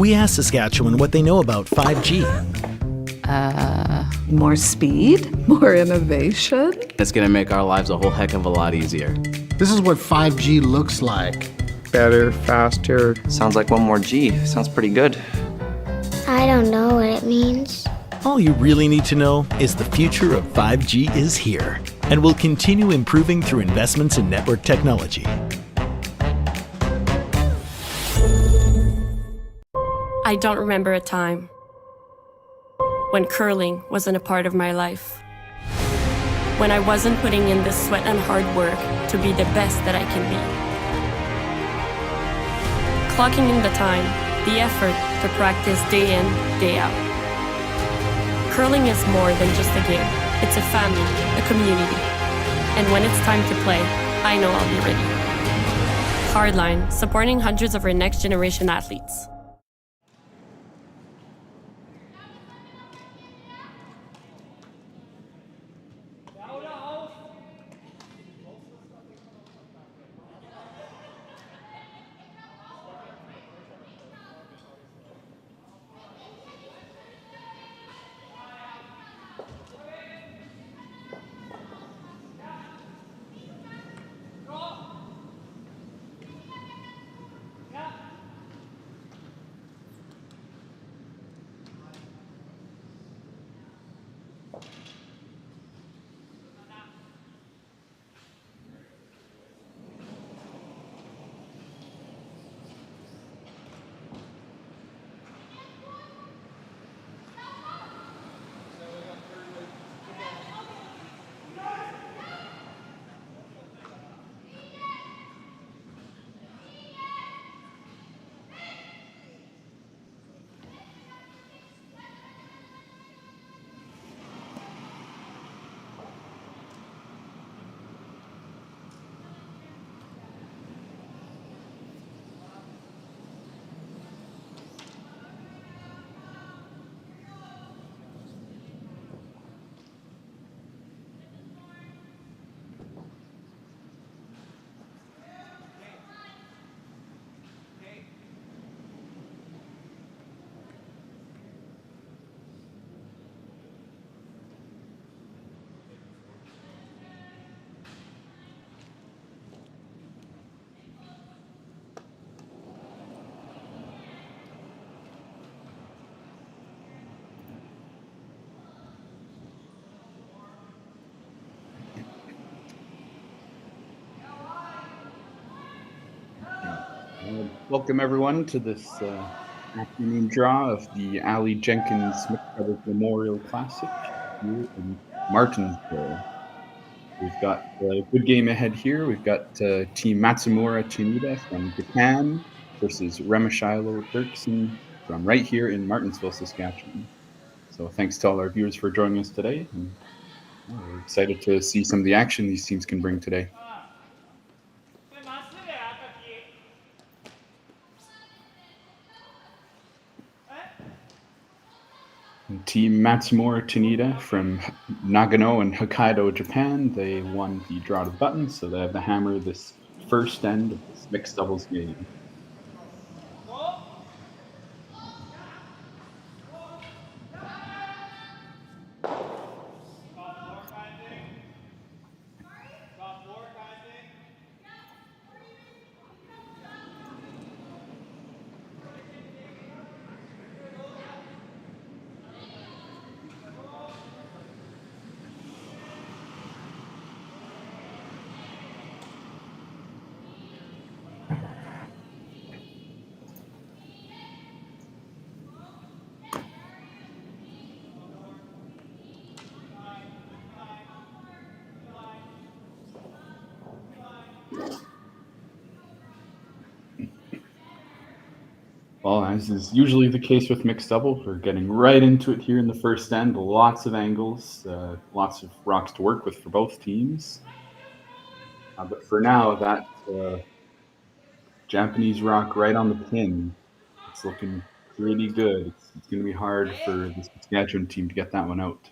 We asked Saskatchewan what they know about 5G. More speed, more innovation. It's gonna make our lives a whole heck of a lot easier. This is what 5G looks like. Better, faster. Sounds like one more G. Sounds pretty good. I don't know what it means. All you really need to know is the future of 5G is here and will continue improving through investments in network technology. I don't remember a time when curling wasn't a part of my life. When I wasn't putting in the sweat and hard work to be the best that I can be. Clocking in the time, the effort to practice day in, day out. Curling is more than just a game. It's a family, a community. And when it's time to play, I know I'll be ready. Hardline, supporting hundreds of our next generation athletes. Welcome everyone to this afternoon draw of the Aly Jenkins Mixed Doubles Memorial Classic here in Martensville. We've got a good game ahead here. We've got Team Matsumura Tanida from Japan versus Remeshylo Derksen from right here in Martensville, Saskatchewan. So thanks to all our viewers for joining us today. And we're excited to see some of the action these teams can bring today. Team Matsumura Tanida from Nagano and Hokkaido, Japan. They won the draw to the button, so they have the hammer this first end of this mixed doubles game. Well, as is usually the case with mixed double, we're getting right into it here in the first end. Lots of angles, lots of rocks to work with for both teams. But for now, that Japanese rock right on the pin, it's looking pretty good. It's going to be hard for the Saskatchewan team to get that one out.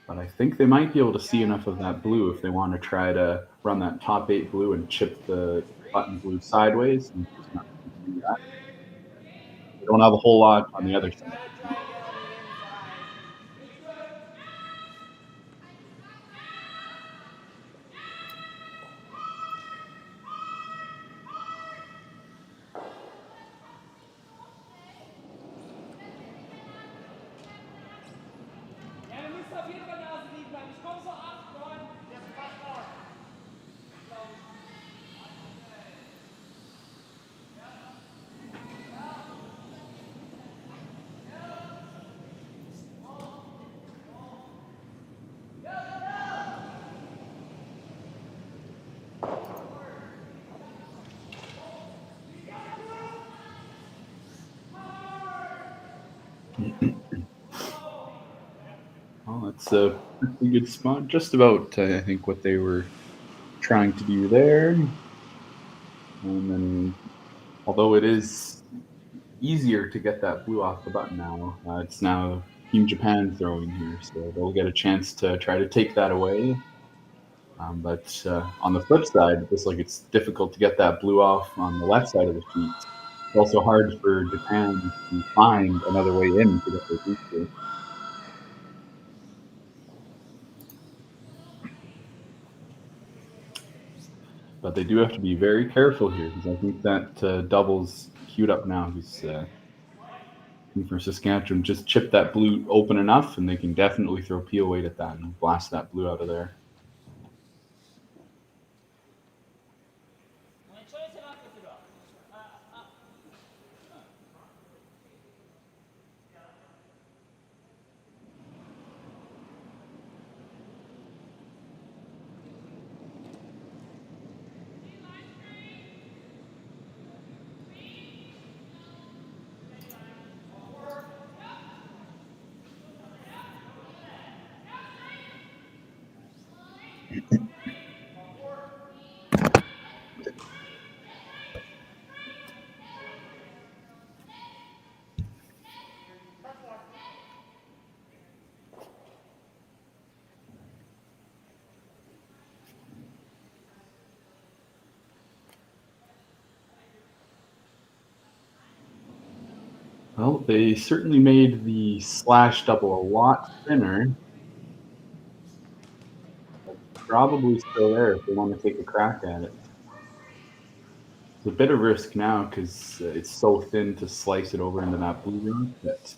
But I think they might be able to see enough of that blue if they want to try to run that top 8 blue and chip the button blue sideways and just not They don't have a whole lot on the other side. Well, it's a pretty good spot. Just about, I think, what they were trying to do there. And then, although it is easier to get that blue off the button now, it's now Team Japan throwing here, so they'll get a chance to try to take that away. But on the flip side, just like it's difficult to get that blue off on the left side of the sheet, it's also hard for Japan to find another way in to get their booster. But they do have to be very careful here because I think that double's queued up now. He's for Saskatchewan just chip that blue open enough, and they can definitely throw peel weight at that and blast that blue out of there. Well, they certainly made the slash double a lot thinner. But probably still there if they want to take a crack at it. It's a bit of risk now because it's so thin to slice it over into that blue rock that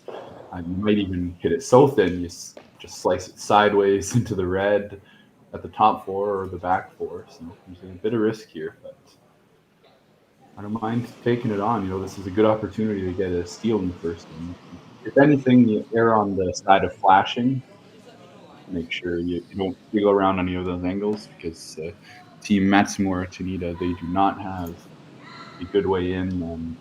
you might even hit it so thin you just slice it sideways into the red at the top four or the back four. So there's a bit of risk here, but I don't mind taking it on. This is a good opportunity to get a steal in the first one. If anything, you err on the side of flashing. Make sure you don't wiggle around any of those angles because Team Matsumura Tanida, they do not have a good way in.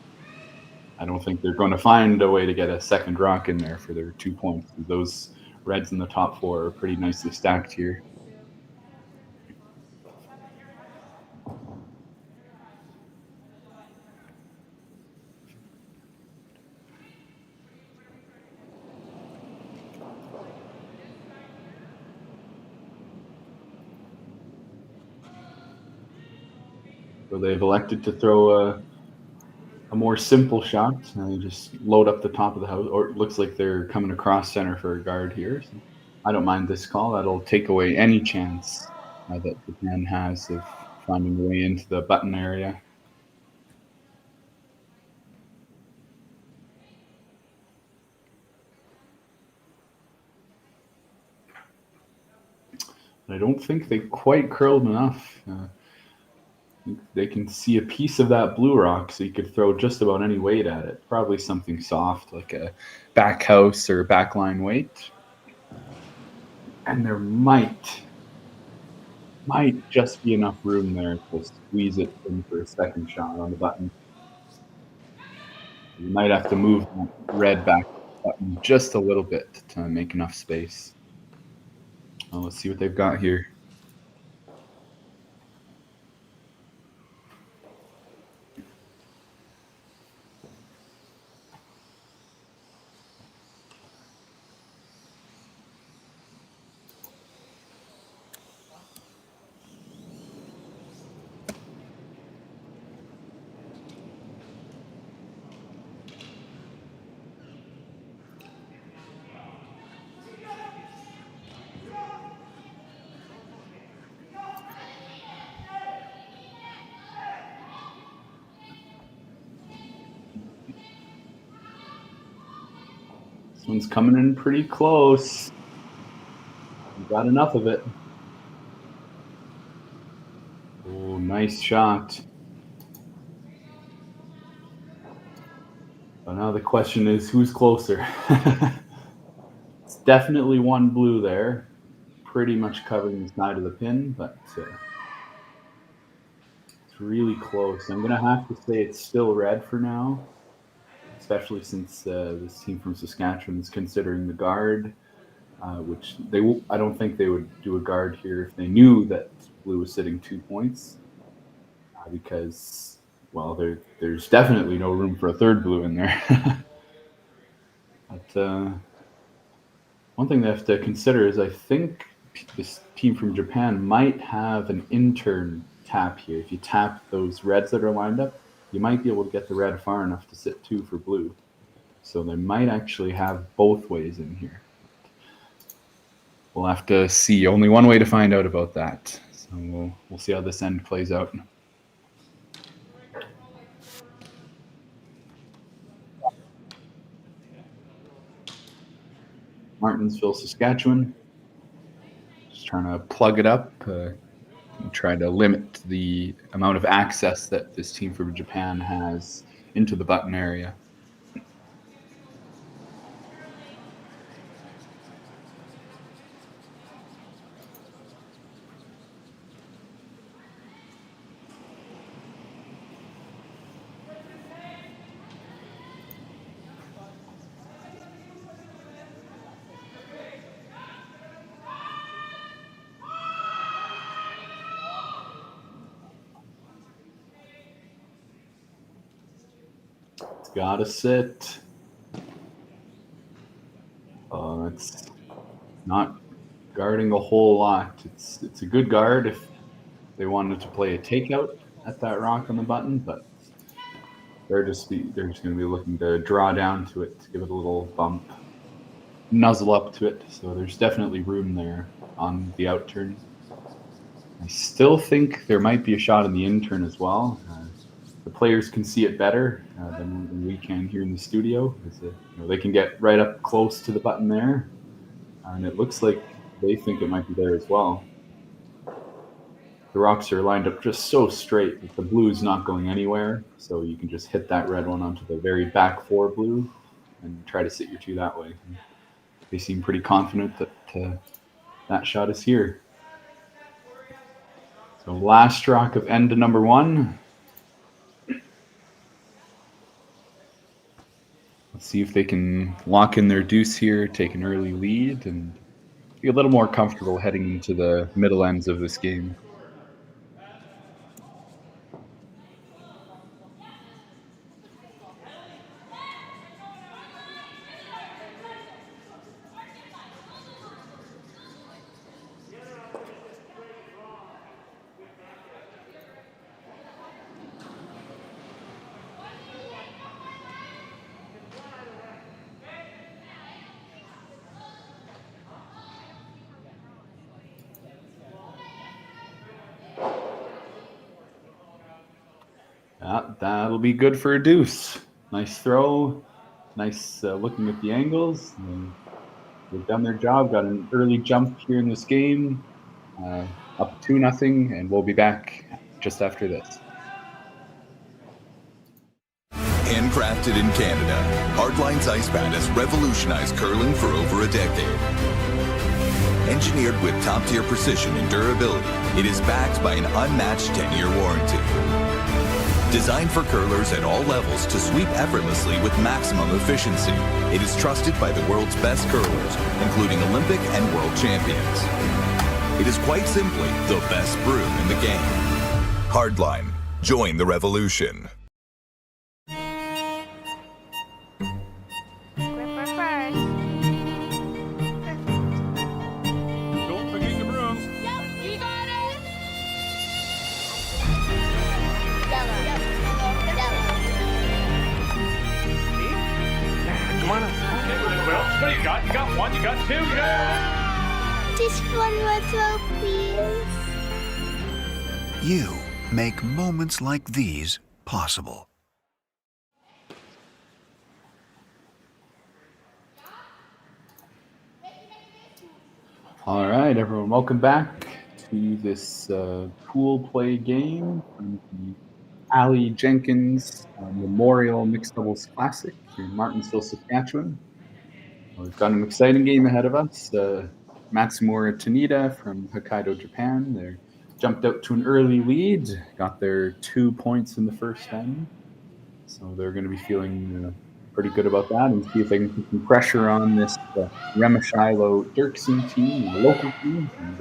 I don't think they're going to find a way to get a second rock in there for their 2 points. Those reds in the top four are pretty nicely stacked here. So they've elected to throw a more simple shot. Just load up the top of the house, or it looks like they're coming across center for a guard here. So I don't mind this call. That'll take away any chance that Japan has of finding a way into the button area. But I don't think they quite curled enough. They can see a piece of that blue rock, so you could throw just about any weight at it. Probably something soft, like a back house or backline weight. And there might just be enough room there to squeeze it in for a second shot on the button. You might have to move that red back button just a little bit to make enough space. Well, let's see what they've got here. one's coming in pretty close. You got enough of it. Oh, nice shot. So now the question is, who's closer? It's definitely one blue there, pretty much covering the side of the pin, but it's really close. I'm gonna have to say it's still red for now, especially since this team from Saskatchewan is considering the guard, which I don't think they would do a guard here if they knew that blue was sitting 2 points, because, well, there's definitely no room for a third blue in there. But one thing they have to consider is I think this team from Japan might have an intern tap here. If you tap those reds that are lined up, you might be able to get the red far enough to sit 2 for blue. So they might actually have both ways in here. We'll have to see. Only one way to find out about that. So we'll see how this end plays out. Martensville, Saskatchewan. Just trying to plug it up and try to limit the amount of access that this team from Japan has into the button area. Gotta sit. It's not guarding a whole lot. It's a good guard if they wanted to play a takeout at that rock on the button, but they're just going to be looking to draw down to it, to give it a little bump, nuzzle up to it. So there's definitely room there on the out turn. I still think there might be a shot in the in turn as well. The players can see it better than we can here in the studio. They can get right up close to the button there, and it looks like they think it might be there as well. The rocks are lined up just so straight that the blue's not going anywhere, so you can just hit that red one onto the very back 4 blue and try to sit your 2 that way. And they seem pretty confident that that shot is here. So last rock of end to number 1. Let's see if they can lock in their deuce here, take an early lead, and be a little more comfortable heading into the middle ends of this game. That'll be good for a deuce. Nice throw. Nice looking at the angles. They've done their job. Got an early jump here in this game. Up 2-0, and we'll be back just after this. Handcrafted in Canada, Hardline's ice pad has revolutionized curling for over a decade. Engineered with top-tier precision and durability, it is backed by an unmatched 10-year warranty. Designed for curlers at all levels to sweep effortlessly with maximum efficiency, it is trusted by the world's best curlers, including Olympic and world champions. It is quite simply the best broom in the game. Hardline. Join the revolution. What do you got? You got 1, you got 2, you got... Just one more throw, please. You make moments like these possible. All right, everyone, welcome back to this pool play game from the Aly Jenkins Memorial Mixed Doubles Classic here in Martensville, Saskatchewan. We've got an exciting game ahead of us. Matsumura Tanida from Hokkaido, Japan. They jumped out to an early lead, got their 2 points in the first end. So they're going to be feeling pretty good about that and see if they can put some pressure on this Remeshylo Derksen team, a local team. And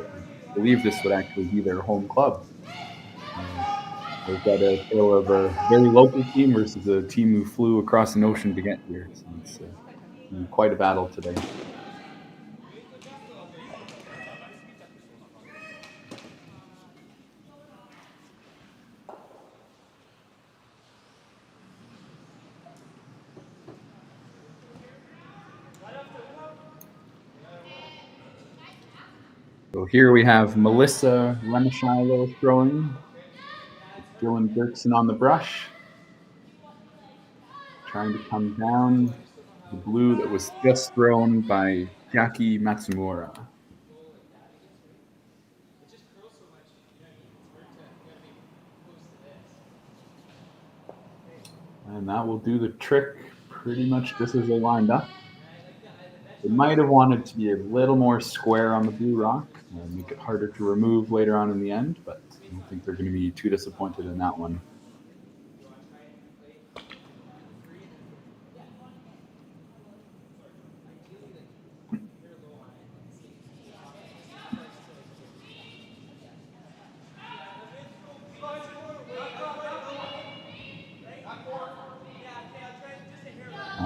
I believe this would actually be their home club. They've got a tale of a very local team versus a team who flew across an ocean to get here. So it's quite a battle today. So here we have Melissa Remeshylo throwing. Dylan Derksen on the brush. Trying to come down the blue that was just thrown by Chiaki Matsumura. And that will do the trick pretty much just as they lined up. They might have wanted to be a little more square on the blue rock, make it harder to remove later on in the end, but I don't think they're going to be too disappointed in that one.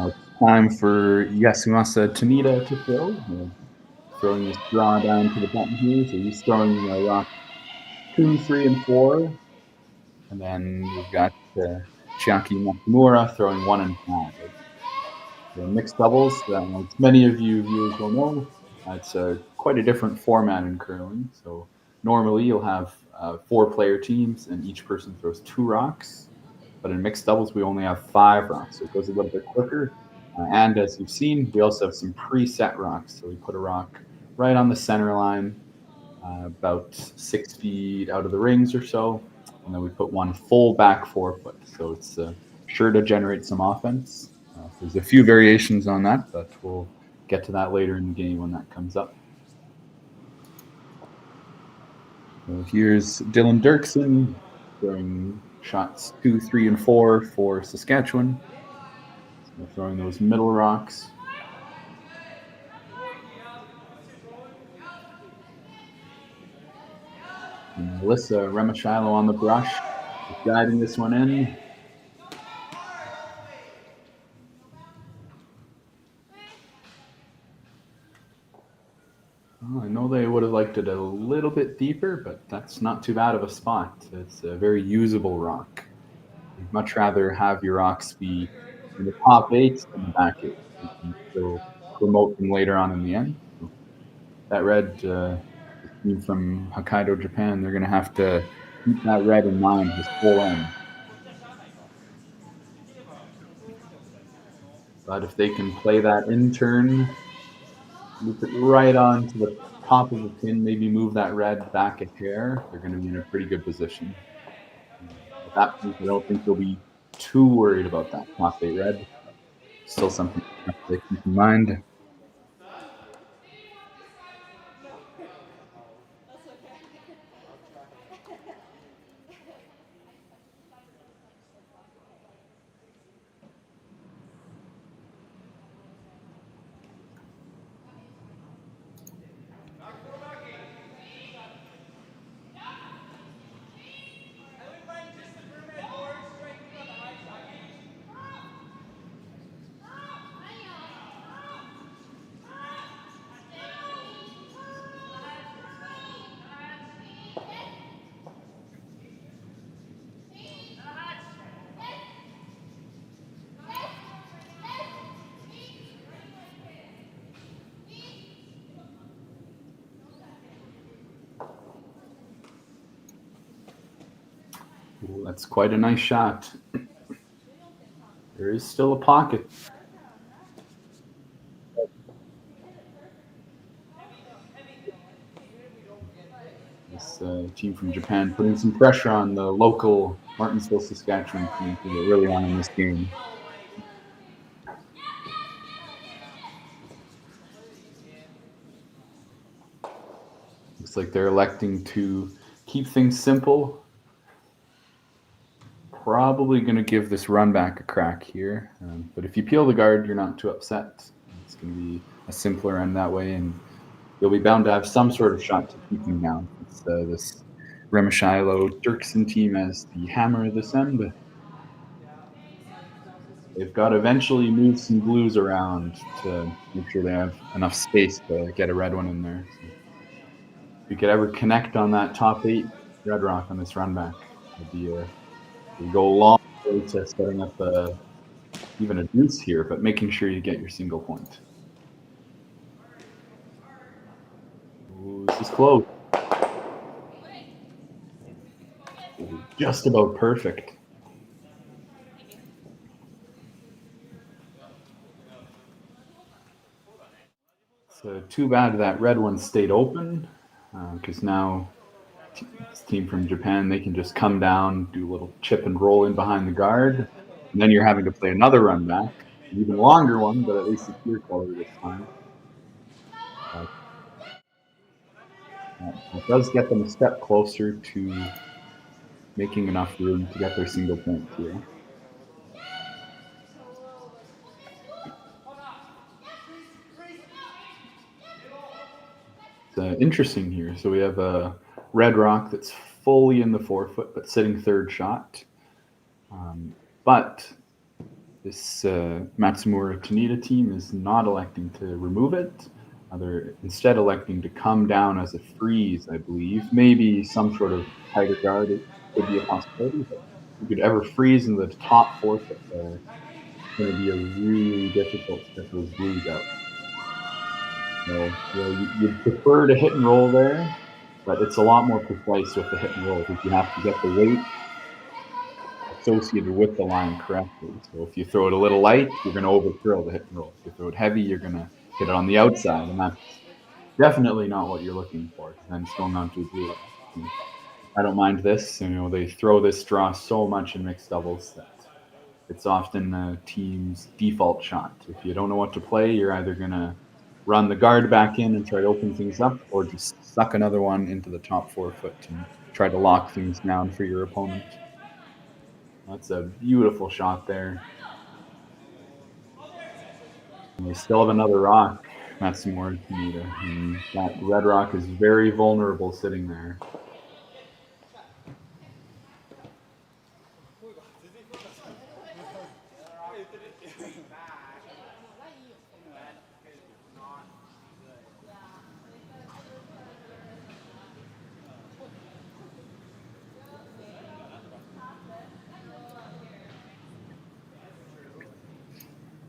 It's time for Yasumasa Tanida to throw. Throwing this draw down to the button here, so he's throwing rock 2, 3, and 4. And then we've got Chiaki Matsumura throwing 1 and 5. The mixed doubles, as many of you viewers will know, it's quite a different format in curling. So normally you'll have 4-player teams and each person throws 2 rocks. But in mixed doubles, we only have 5 rocks, so it goes a little bit quicker. And as you've seen, we also have some preset rocks. So we put a rock right on the center line, about 6 feet out of the rings or so. And then we put one full back 4-foot. So it's sure to generate some offense. There's a few variations on that, but we'll get to that later in the game when that comes up. So here's Dylan Derksen throwing shots 2, 3, and 4 for Saskatchewan. So throwing those middle rocks. And Melissa Remeshylo on the brush, guiding this one in. I know they would have liked it a little bit deeper, but that's not too bad of a spot. It's a very usable rock. You'd much rather have your rocks be in the top 8 than the back 8. You can still promote them later on in the end. So that red team from Hokkaido, Japan, they're going to have to keep that red in mind this whole end. But if they can play that in turn, loop it right onto the top of the pin, maybe move that red back a hair, they're going to be in a pretty good position. At that point, I don't think they'll be too worried about that top 8 red. Still something to keep in mind. Ooh, that's quite a nice shot. There is still a pocket. This team from Japan putting some pressure on the local Martensville, Saskatchewan team to get really on in this game. Looks like they're electing to keep things simple. Probably going to give this run back a crack here. But if you peel the guard, you're not too upset. It's going to be a simpler end that way, and you'll be bound to have some sort of shot to keep them down. It's this Remeshylo Derksen team as the hammer of this end. They've got to eventually move some blues around to make sure they have enough space to get a red one in there. So if you could ever connect on that top 8 red rock on this run back, it'd be you go a long way to setting up even a deuce here, but making sure you get your single point. Ooh, this is close. Just about perfect. So too bad that red one stayed open, because now this team from Japan, they can just come down, do a little chip and roll in behind the guard, and then you're having to play another run back, an even longer one, but at least it's your color this time. It does get them a step closer to making enough room to get their single point here. It's interesting here. So we have a red rock that's fully in the forefoot, but sitting third shot. But this Matsumura Tanida team is not electing to remove it. They're instead electing to come down as a freeze, I believe. Maybe some sort of tighter guard could be a possibility. But if you could ever freeze in the top forefoot there, it's going to be a really difficult to get those blues out. So, you'd prefer to hit and roll there, but it's a lot more precise with the hit and roll because you have to get the weight associated with the line correctly. So if you throw it a little light, you're going to overthrow the hit and roll. If you throw it heavy, you're going to hit it on the outside, and that's definitely not what you're looking for. Then it's going on to a blue. I don't mind this. They throw this draw so much in mixed doubles that it's often a team's default shot. If you don't know what to play, you're either going to run the guard back in and try to open things up, or just suck another one into the top forefoot and try to lock things down for your opponent. That's a beautiful shot there. And they still have another rock, Matsumura Tanida. And that red rock is very vulnerable sitting there.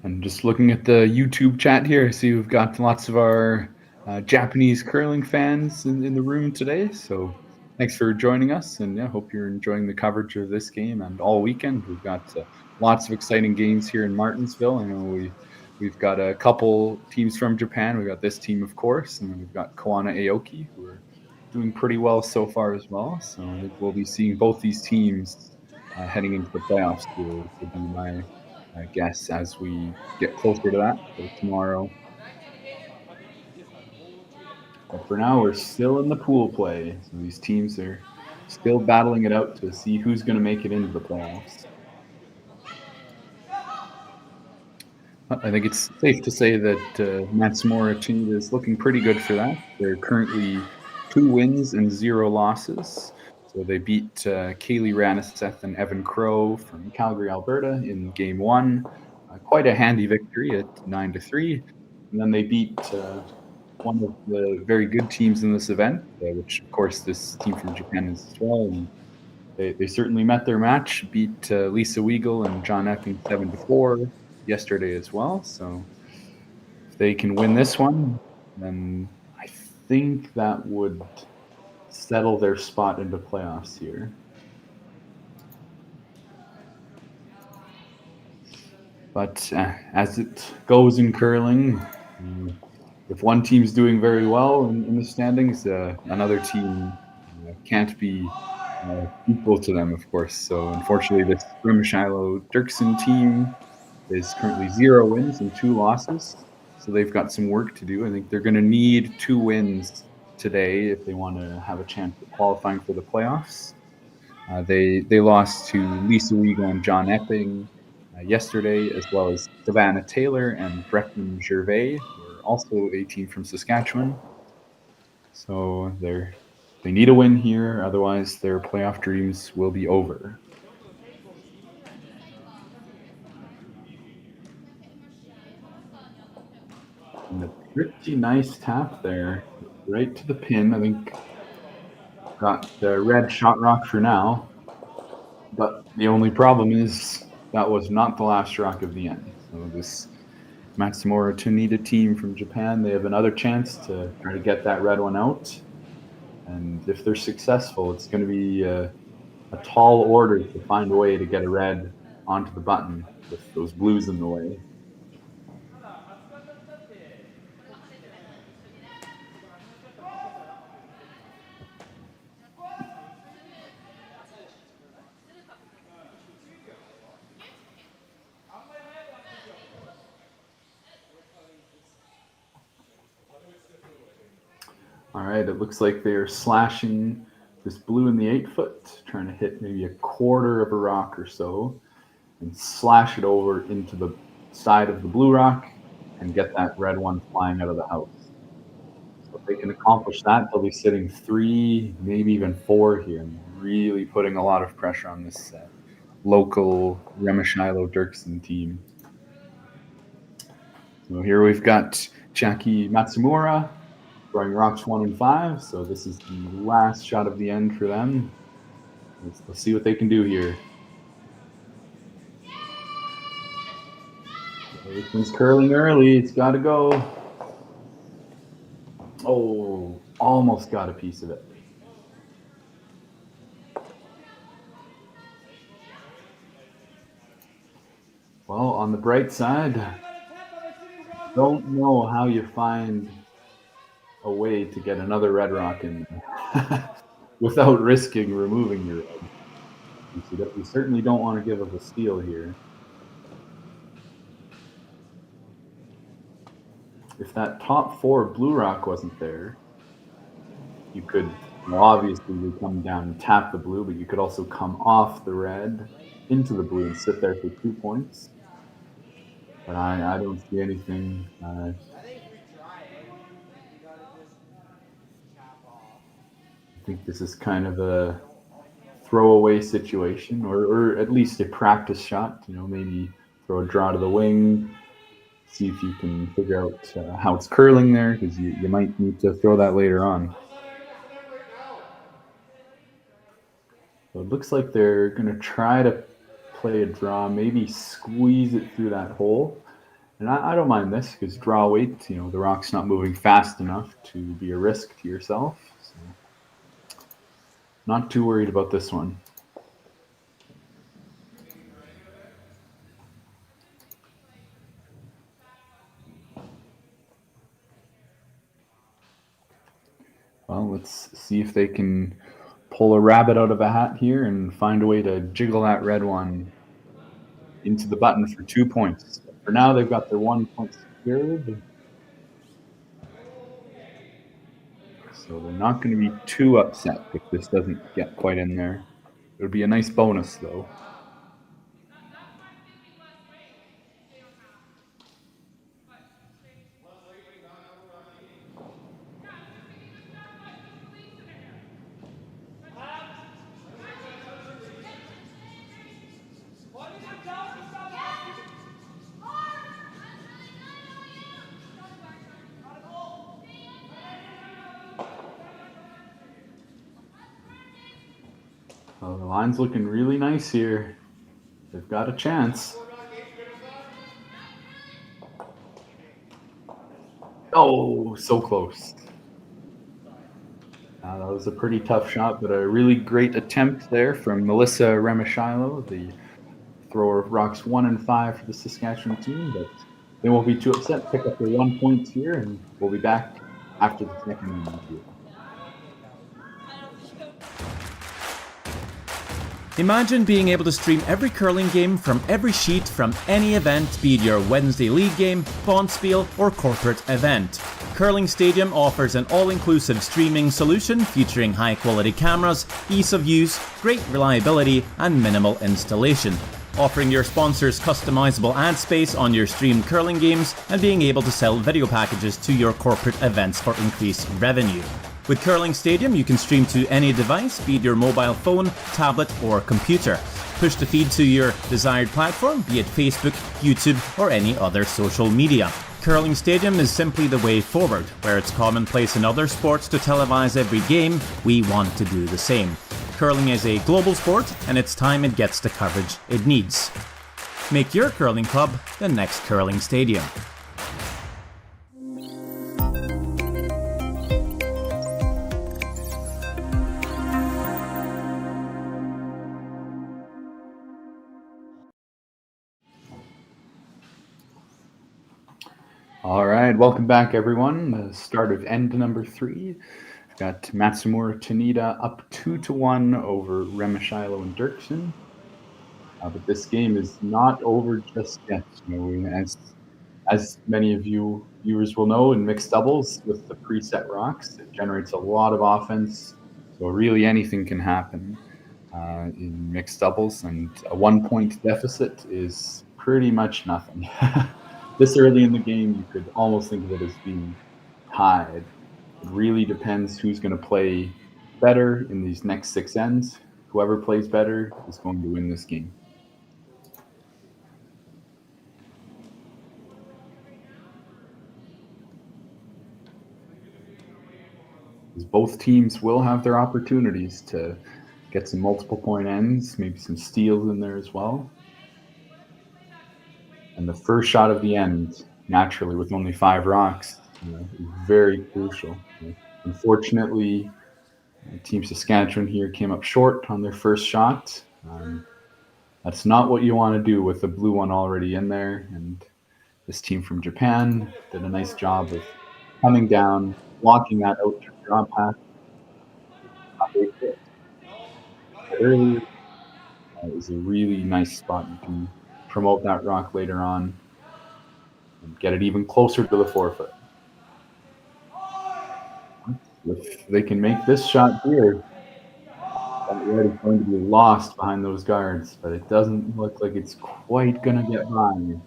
And just looking at the YouTube chat here, I see we've got lots of our Japanese curling fans in the room today. So thanks for joining us, and I hope you're enjoying the coverage of this game and all weekend. We've got lots of exciting games here in Martensville. I know we've got a couple teams from Japan. We've got this team, of course, and then we've got Kawana Aoki, who are doing pretty well so far as well. So I think we'll be seeing both these teams heading into the playoffs. Will be my guess as we get closer to that for tomorrow. But for now, we're still in the pool play. So these teams are still battling it out to see who's going to make it into the playoffs. I think it's safe to say that Matsumura Tanida is looking pretty good for that. They're currently 2 wins and 0 losses. So they beat Kaylee Raniseth and Evan Crow from Calgary, Alberta in game 1. Quite a handy victory at 9-3. And then they beat one of the very good teams in this event, which of course this team from Japan is as well. And they certainly met their match, beat Lisa Weigel and John Epping 7-4 yesterday as well. So if they can win this one, then I think that would settle their spot into playoffs here. But as it goes in curling, if one team's doing very well in the standings, another team can't be equal to them, of course. So unfortunately, this Remeshylo Derksen team is currently 0 wins and 2 losses. So they've got some work to do. I think they're going to need 2 wins today if they want to have a chance at qualifying for the playoffs. They lost to Lisa Wiegel and John Epping yesterday, as well as Savannah Taylor and Breckman Gervais, who are also a team from Saskatchewan. So they need a win here, otherwise their playoff dreams will be over. And a pretty nice tap there, right to the pin. I think got the red shot rock for now. But the only problem is that was not the last rock of the end. So this Matsumura Tanida team from Japan, they have another chance to try to get that red one out. And if they're successful, it's going to be a tall order to find a way to get a red onto the button with those blues in the way. All right, it looks like they're slashing this blue in the 8-foot, trying to hit maybe a quarter of a rock or so and slash it over into the side of the blue rock and get that red one flying out of the house. So if they can accomplish that, they'll be sitting 3, maybe even 4 here, and really putting a lot of pressure on this local Remeshylo Derksen team. So here we've got Chiaki Matsumura throwing rocks 1 and 5. So this is the last shot of the end for them. Let's see what they can do here. Everything's curling early. It's got to go. Oh, almost got a piece of it. Well, on the bright side, don't know how you find a way to get another red rock in without risking removing your red. You certainly don't want to give up a steal here. If that top 4 blue rock wasn't there, you could obviously come down and tap the blue, but you could also come off the red into the blue and sit there for 2 points. But I don't see anything. I think this is kind of a throwaway situation, or at least a practice shot. Maybe throw a draw to the wing, see if you can figure out how it's curling there, because you might need to throw that later on. So it looks like they're going to try to play a draw, maybe squeeze it through that hole. And I don't mind this, because draw weight, the rock's not moving fast enough to be a risk to yourself. So not too worried about this one. Well, let's see if they can pull a rabbit out of a hat here and find a way to jiggle that red one into the button for 2 points. For now, they've got their 1 point secured. So they're not going to be too upset if this doesn't get quite in there. It would be a nice bonus, though. Well, the line's looking really nice here. They've got a chance. Oh, so close. That was a pretty tough shot, but a really great attempt there from Melissa Remeshylo, the thrower of rocks 1 and 5 for the Saskatchewan team. But they won't be too upset. Pick up their 1 point here, and we'll be back after the second interview. Imagine being able to stream every curling game from every sheet from any event, be it your Wednesday league game, bonspiel, or corporate event. Curling Stadium offers an all-inclusive streaming solution featuring high-quality cameras, ease of use, great reliability, and minimal installation. Offering your sponsors customizable ad space on your streamed curling games and being able to sell video packages to your corporate events for increased revenue. With Curling Stadium, you can stream to any device, be it your mobile phone, tablet, or computer. Push the feed to your desired platform, be it Facebook, YouTube, or any other social media. Curling Stadium is simply the way forward. Where it's commonplace in other sports to televise every game, we want to do the same. Curling is a global sport, and it's time it gets the coverage it needs. Make your curling club the next Curling Stadium. All right, welcome back, everyone. The start of end number 3. We've got Matsumura Tanida up 2-1 over Remeshylo and Derksen. But this game is not over just yet. As many of you viewers will know, in mixed doubles with the preset rocks, it generates a lot of offense. So really anything can happen in mixed doubles, and a 1-point deficit is pretty much nothing. This early in the game, you could almost think of it as being tied. It really depends who's going to play better in these next 6 ends. Whoever plays better is going to win this game. Both teams will have their opportunities to get some multiple point ends, maybe some steals in there as well. And the first shot of the end, naturally, with only 5 rocks, is very crucial. Unfortunately, Team Saskatchewan here came up short on their first shot. That's not what you want to do with the blue one already in there. And this team from Japan did a nice job of coming down, blocking that out to draw path. Earlier is a really nice spot. You can promote that rock later on and get it even closer to the forefoot. If they can make this shot here, that red is going to be lost behind those guards, but it doesn't look like it's quite going to get by.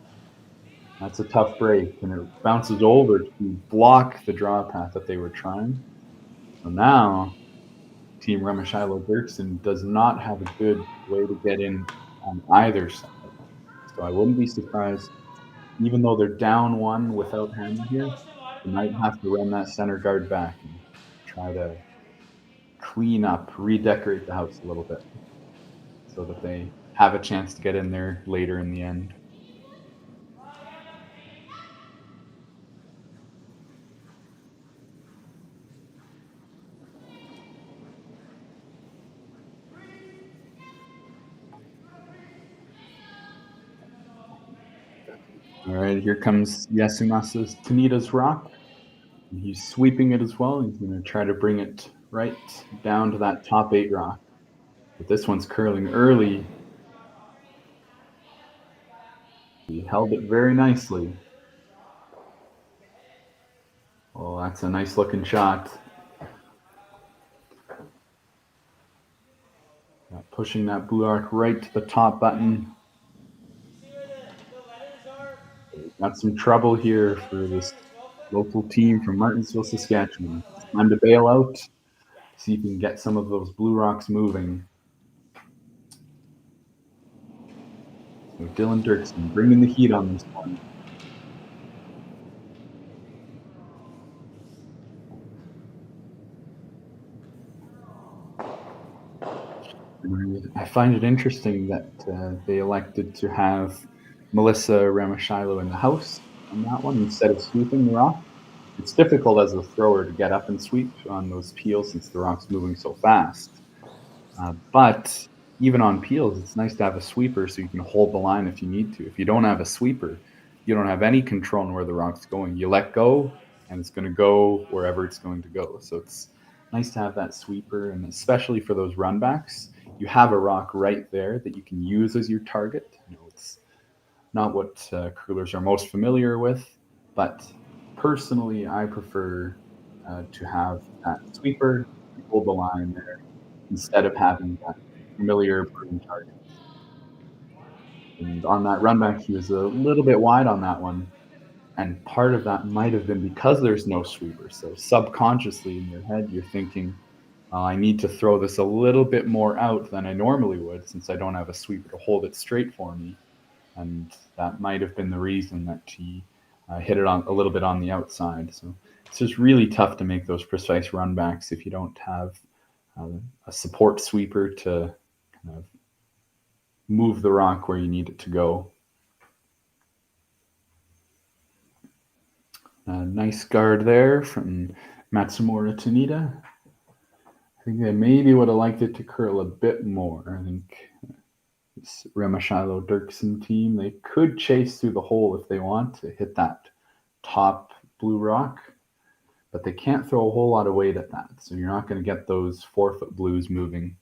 That's a tough break, and it bounces over to block the draw path that they were trying. So now, Team Remeshylo Derksen does not have a good way to get in on either side. So I wouldn't be surprised, even though they're down 1 without Hammer here, they might have to run that center guard back and try to clean up, redecorate the house a little bit so that they have a chance to get in there later in the end. All right, here comes Yasumasa's Tanida's rock. And he's sweeping it as well. He's going to try to bring it right down to that top 8 rock. But this one's curling early. He held it very nicely. Oh, that's a nice looking shot. Pushing that blue arc right to the top button. Got some trouble here for this local team from Martensville, Saskatchewan. It's time to bail out, see if we can get some of those blue rocks moving. So Dylan Derksen bringing the heat on this one. I find it interesting that they elected to have Melissa Remeshylo in the house on that one instead of sweeping the rock. It's difficult as a thrower to get up and sweep on those peels since the rock's moving so fast. But even on peels, it's nice to have a sweeper so you can hold the line if you need to. If you don't have a sweeper, you don't have any control on where the rock's going. You let go, and it's going to go wherever it's going to go. So it's nice to have that sweeper, and especially for those runbacks, you have a rock right there that you can use as your target. It's not what curlers are most familiar with, but personally, I prefer to have that sweeper hold the line there instead of having that familiar broom target. And on that run back, he was a little bit wide on that one. And part of that might have been because there's no sweeper. So subconsciously in your head, you're thinking, I need to throw this a little bit more out than I normally would since I don't have a sweeper to hold it straight for me. And that might have been the reason that he hit it on a little bit on the outside. So it's just really tough to make those precise run backs if you don't have a support sweeper to kind of move the rock where you need it to go. Nice guard there from Matsumura Tanida. I think they maybe would have liked it to curl a bit more. I think this Remeshylo Derksen team, they could chase through the hole if they want to hit that top blue rock, but they can't throw a whole lot of weight at that. So you're not going to get those 4-foot blues moving.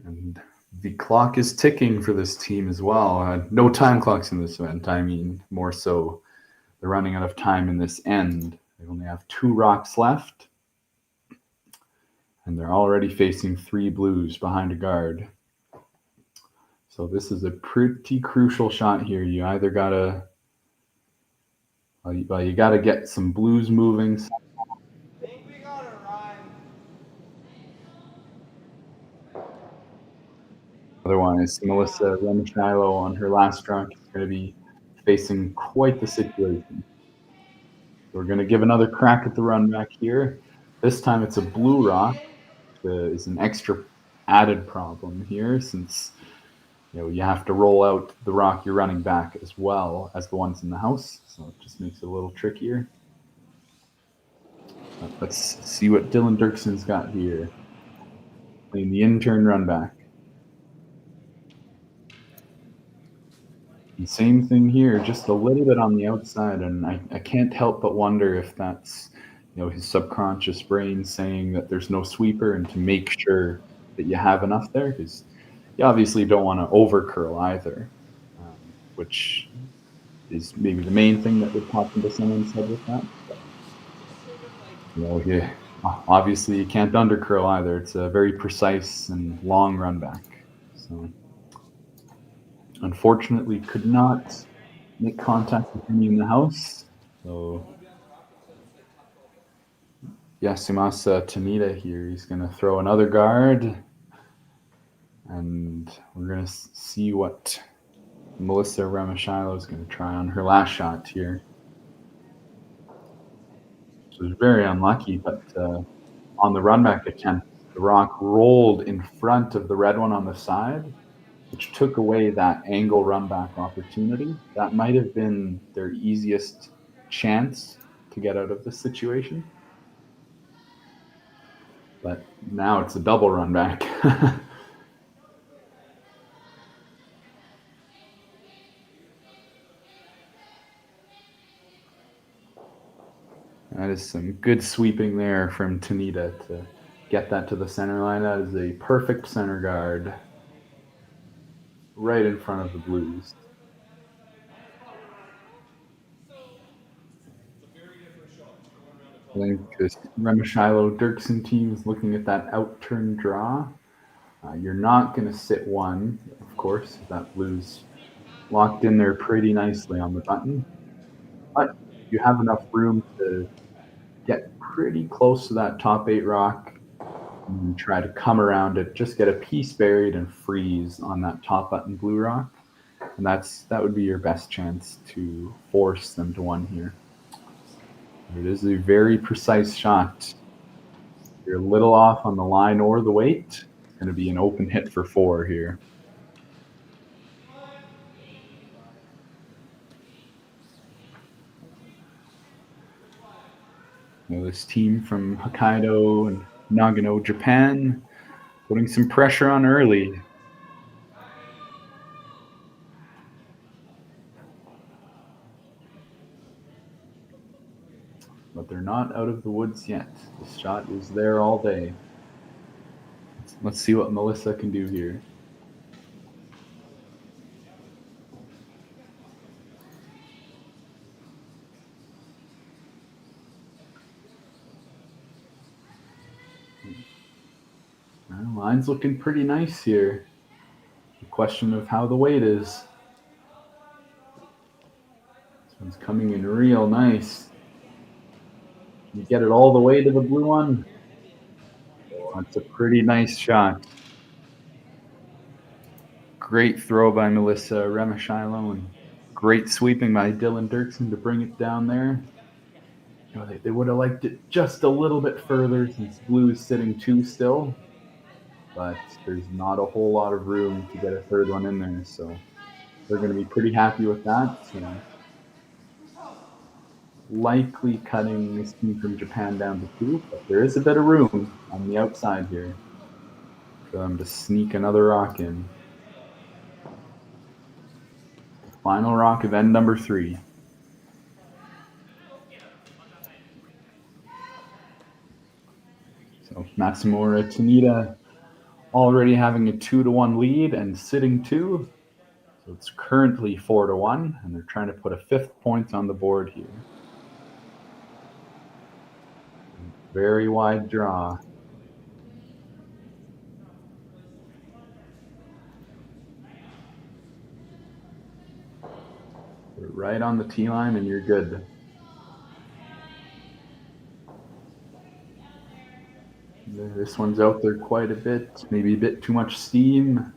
And the clock is ticking for this team as well. No time clocks in this event. I mean, more so they're running out of time in this end. They only have 2 rocks left. And they're already facing 3 blues behind a guard. So this is a pretty crucial shot here. You either gotta, you gotta get some blues moving. Otherwise, Melissa Remeshylo on her last rock is going to be facing quite the situation. We're going to give another crack at the run back here. This time it's a blue rock. Is an extra added problem here since you have to roll out the rock you're running back as well as the ones in the house. So it just makes it a little trickier. Let's see what Dylan Derksen's got here. Playing the intern run back. And same thing here, just a little bit on the outside, and I can't help but wonder if that's his subconscious brain saying that there's no sweeper and to make sure that you have enough there, because you obviously don't want to over curl either, which is maybe the main thing that would pop into someone's head with that. But, obviously you can't under curl either. It's a very precise and long run back. So unfortunately could not make contact with me in the house. So Yasumasa Tanida here, he's going to throw another guard. And we're going to see what Melissa Remeshylo is going to try on her last shot here. So it's very unlucky, but on the run back attempt, the rock rolled in front of the red one on the side, which took away that angle run back opportunity. That might have been their easiest chance to get out of this situation. But now it's a double run back. That is some good sweeping there from Tanida to get that to the center line. That is a perfect center guard right in front of the blues. I think this Remeshylo Derksen team is looking at that out-turn draw. You're not going to sit one, of course. That blue's locked in there pretty nicely on the button. But you have enough room to get pretty close to that top 8 rock and try to come around it, just get a piece buried and freeze on that top button blue rock. And that would be your best chance to force them to one here. It is a very precise shot. If you're a little off on the line or the weight, it's going to be an open hit for 4 here. This team from Hokkaido and Nagano, Japan, putting some pressure on early. But they're not out of the woods yet. The shot is there all day. Let's see what Melissa can do here. Line's looking pretty nice here. The question of how the weight is. This one's coming in real nice. Can you get it all the way to the blue one? That's a pretty nice shot. Great throw by Melissa Remeshylo, and great sweeping by Dylan Derksen to bring it down there. You know, they would have liked it just a little bit further since blue is sitting 2 still, but there's not a whole lot of room to get a third one in there, so they're going to be pretty happy with that. So likely cutting this team from Japan down to 2, but there is a bit of room on the outside here for them to sneak another rock in. Final rock of end number 3. So Matsumura, Tanida already having a 2-1 lead and sitting 2. So it's currently 4-1, and they're trying to put a 5th point on the board here. Very wide draw. We're right on the tee line and you're good. This one's out there quite a bit, maybe a bit too much steam.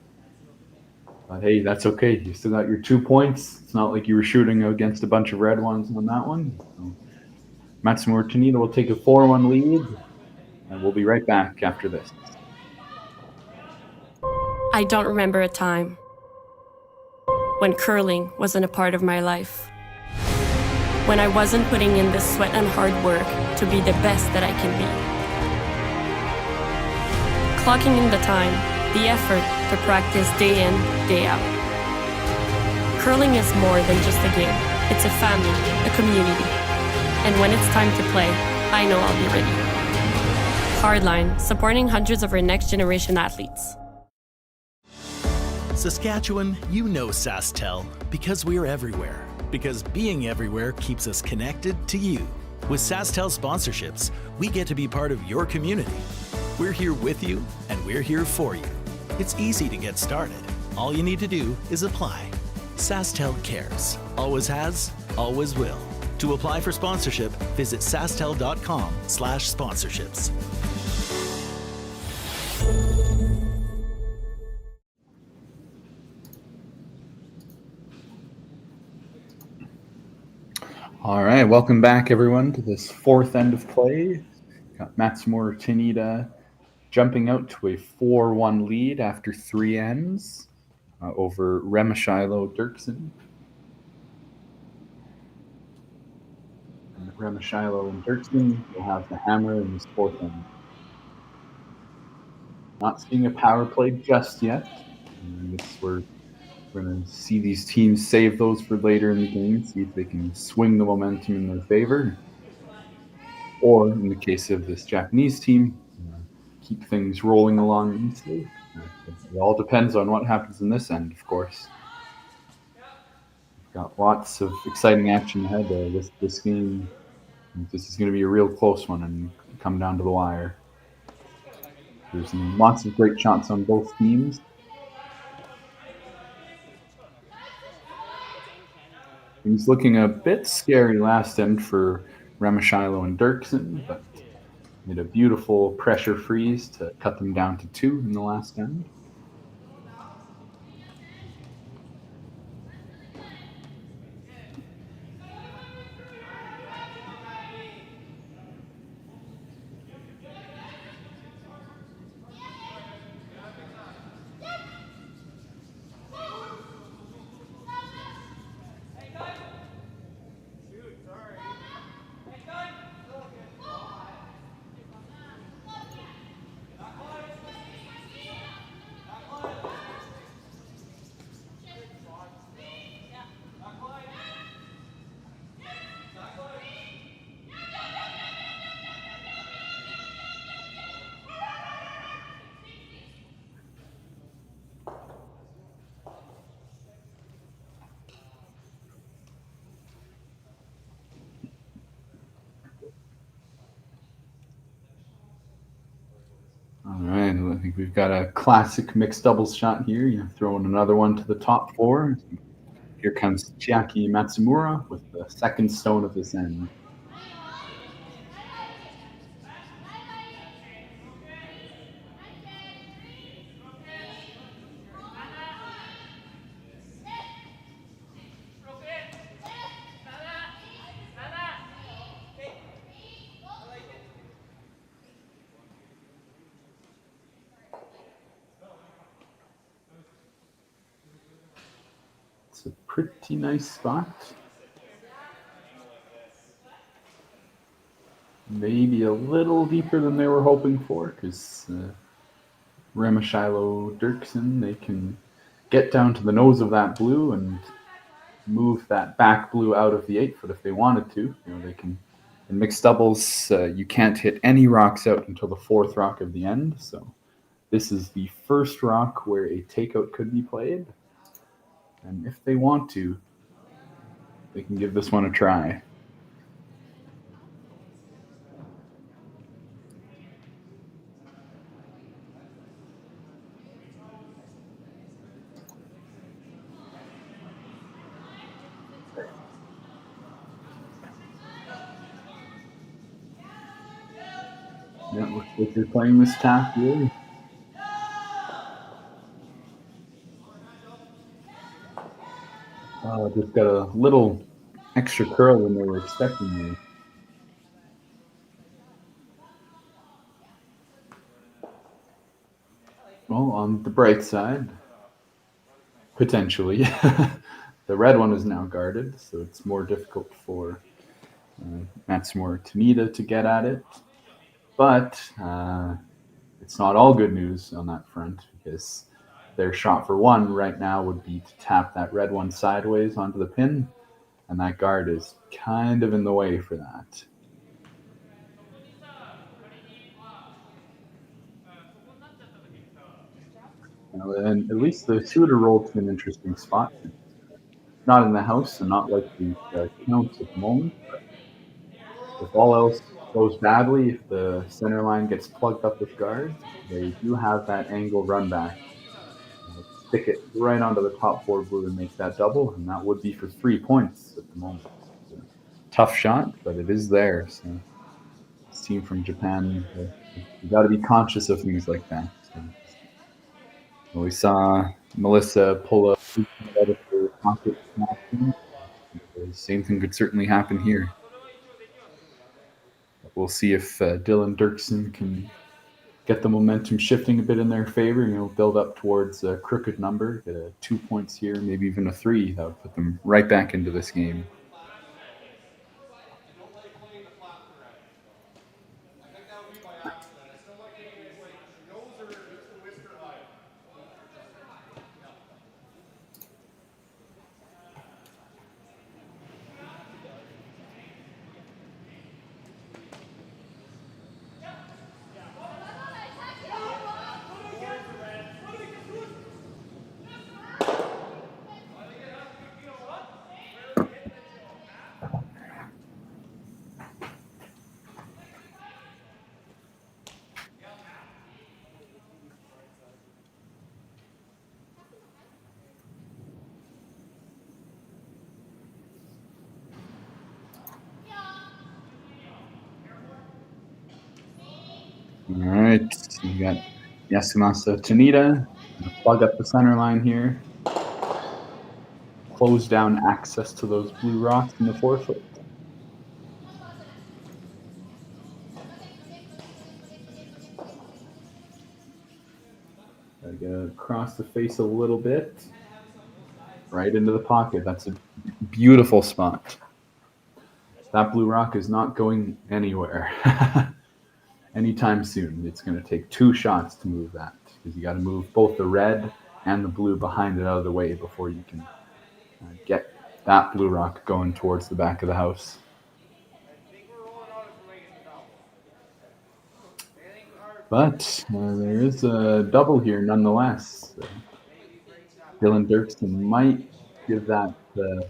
But hey, that's okay. You still got your 2 points. It's not like you were shooting against a bunch of red ones on that one. So Matsumura Tanida will take a 4-1 lead, and we'll be right back after this. I don't remember a time when curling wasn't a part of my life. When I wasn't putting in the sweat and hard work to be the best that I can be. Clocking in the time, the effort to practice day in, day out. Curling is more than just a game. It's a family, a community. And when it's time to play, I know I'll be ready. Hardline, supporting hundreds of our next generation athletes. Saskatchewan, you know SaskTel because we're everywhere. Because being everywhere keeps us connected to you. With SaskTel sponsorships, we get to be part of your community. We're here with you, and we're here for you. It's easy to get started. All you need to do is apply. SaskTel cares. Always has, always will. To apply for sponsorship, visit sastel.com/sponsorships. All right, welcome back, everyone, to this 4th end of play. Got Matsumura Tanida jumping out to a 4-1 lead after 3 ends over Remeshylo Derksen. And Remeshylo and Derksen will have the hammer in this 4th end. Not seeing a power play just yet. I guess we're going to see these teams save those for later in the game, see if they can swing the momentum in their favor. Or, in the case of this Japanese team, keep things rolling along easily. It all depends on what happens in this end, of course. We've got lots of exciting action ahead with this game. This is going to be a real close one and come down to the wire. There's lots of great shots on both teams. He's looking a bit scary last end for Remeshylo and Derksen, but made a beautiful pressure freeze to cut them down to 2 in the last end. we've got a classic mixed doubles shot here. You throw in another one to the top four. Here comes Chiaki Matsumura with the second stone of this end. It's a pretty nice spot. Maybe a little deeper than they were hoping for, because Remeshylo, Derksen, they can get down to the nose of that blue and move that back blue out of the 8 foot if they wanted to. You know, they can. In mixed doubles, you can't hit any rocks out until the 4th rock of the end. So this is the first rock where a takeout could be played. And if they want to, they can give this one a try. Yeah, looks like they're playing this tap here. Just got a little extra curl than they were expecting here. Well, on the bright side, potentially, the red one is now guarded, so it's more difficult for Matsumura Tanida to get at it. But it's not all good news on that front, because their shot for 1 right now would be to tap that red one sideways onto the pin, and that guard is kind of in the way for that. And at least the shooter rolled to an interesting spot. Not in the house and not like the counts at the moment. But if all else goes badly, if the center line gets plugged up with guards, they do have that angle run back. Stick it right onto the top 4 blue and make that double, and that would be for 3 points at the moment. So, tough shot, but it is there. So this team from Japan, you got to be conscious of things like that. So, we saw Melissa pull a out of her pocket. The same thing could certainly happen here. We'll see if Dylan Derksen can get the momentum shifting a bit in their favor, you know, build up towards a crooked number, get 2 points here, maybe even a 3. That would put them right back into this game. All right, so you got Yasumasa Tanida. Plug up the center line here. Close down access to those blue rocks in the 4 foot. Gotta get across the face a little bit. Right into the pocket. That's a beautiful spot. That blue rock is not going anywhere anytime soon. It's going to take 2 shots to move that, because you got to move both the red and the blue behind it out of the way before you can get that blue rock going towards the back of the house. But there is a double here nonetheless. Dylan Derksen might give that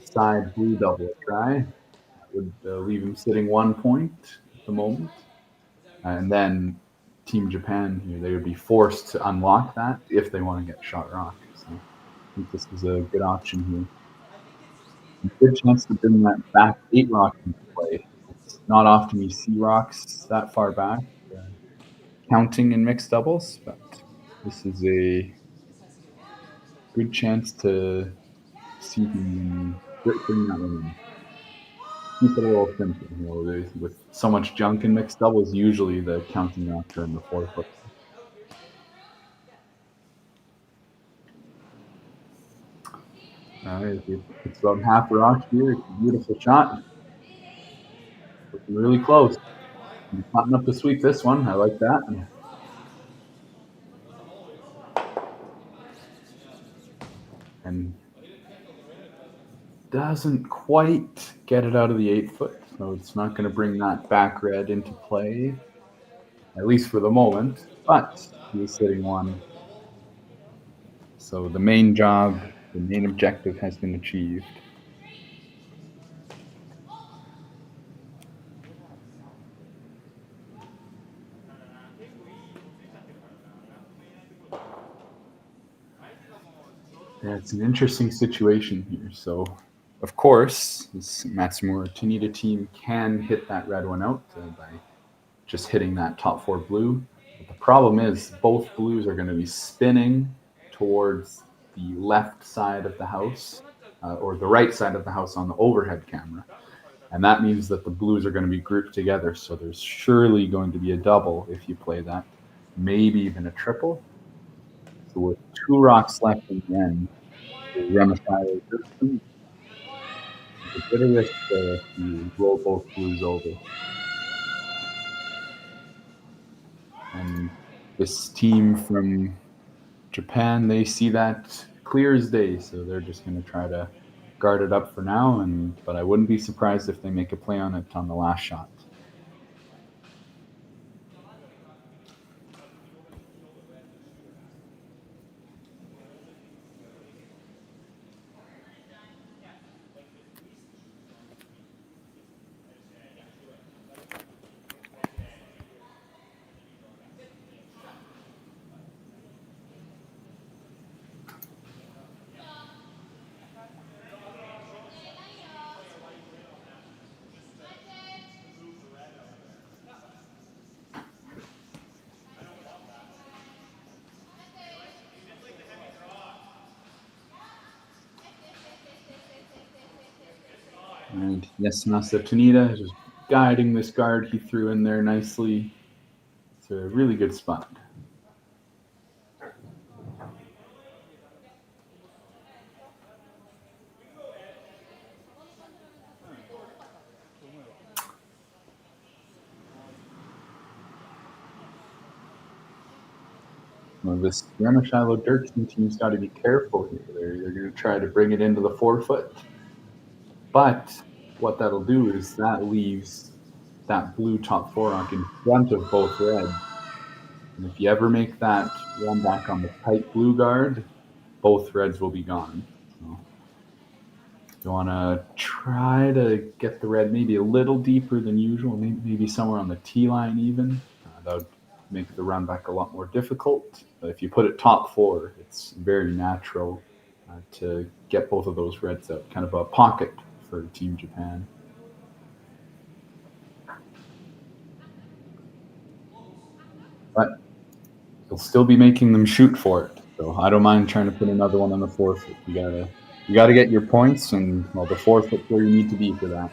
side blue double a try. That would leave him sitting 1 point at the moment. And then Team Japan here, they would be forced to unlock that if they want to get shot rock. So I think this is a good option here. A good chance to bring that back 8 rock into play. It's not often you see rocks that far back counting in mixed doubles, but this is a good chance to see him bring that one in. Keep it a little simple. With so much junk in mixed doubles, usually the counting rocks are in the 4-foot. It's about half a rock here. It's a beautiful shot. Looking really close. I'm potting up to sweep this one. I like that. And doesn't quite get it out of the 8-foot, so it's not going to bring that back red into play, at least for the moment, but he's hitting one. So the main job, the main objective has been achieved. Yeah, it's an interesting situation here. So, of course, this Matsumura Tanida team can hit that red one out by just hitting that top 4 blue. But the problem is both blues are going to be spinning towards the left side of the house, or the right side of the house on the overhead camera. And that means that the blues are going to be grouped together. So there's surely going to be a double if you play that, maybe even a triple. So with 2 rocks left in the end, Remeshylo, Derksen, it's a bit of risk if you roll both blues over. And this team from Japan, they see that clear as day, so they're just going to try to guard it up for now. But I wouldn't be surprised if they make a play on it on the last shot. And Yasumasa Tanida just guiding this guard he threw in there nicely. It's a really good spot. Well, this Remeshylo Derksen team's got to be careful here. They're going to try to bring it into the 4-foot. But what that'll do is that leaves that blue top 4 rock in front of both reds. And if you ever make that one back on the tight blue guard, both reds will be gone. So you want to try to get the red maybe a little deeper than usual, maybe somewhere on the T line even. That would make the run back a lot more difficult. But if you put it top 4, it's very natural to get both of those reds out, kind of a pocket for Team Japan. But you'll still be making them shoot for it. So I don't mind trying to put another one on the 4-foot. You gotta get your points, and well, the 4-foot's where you need to be for that.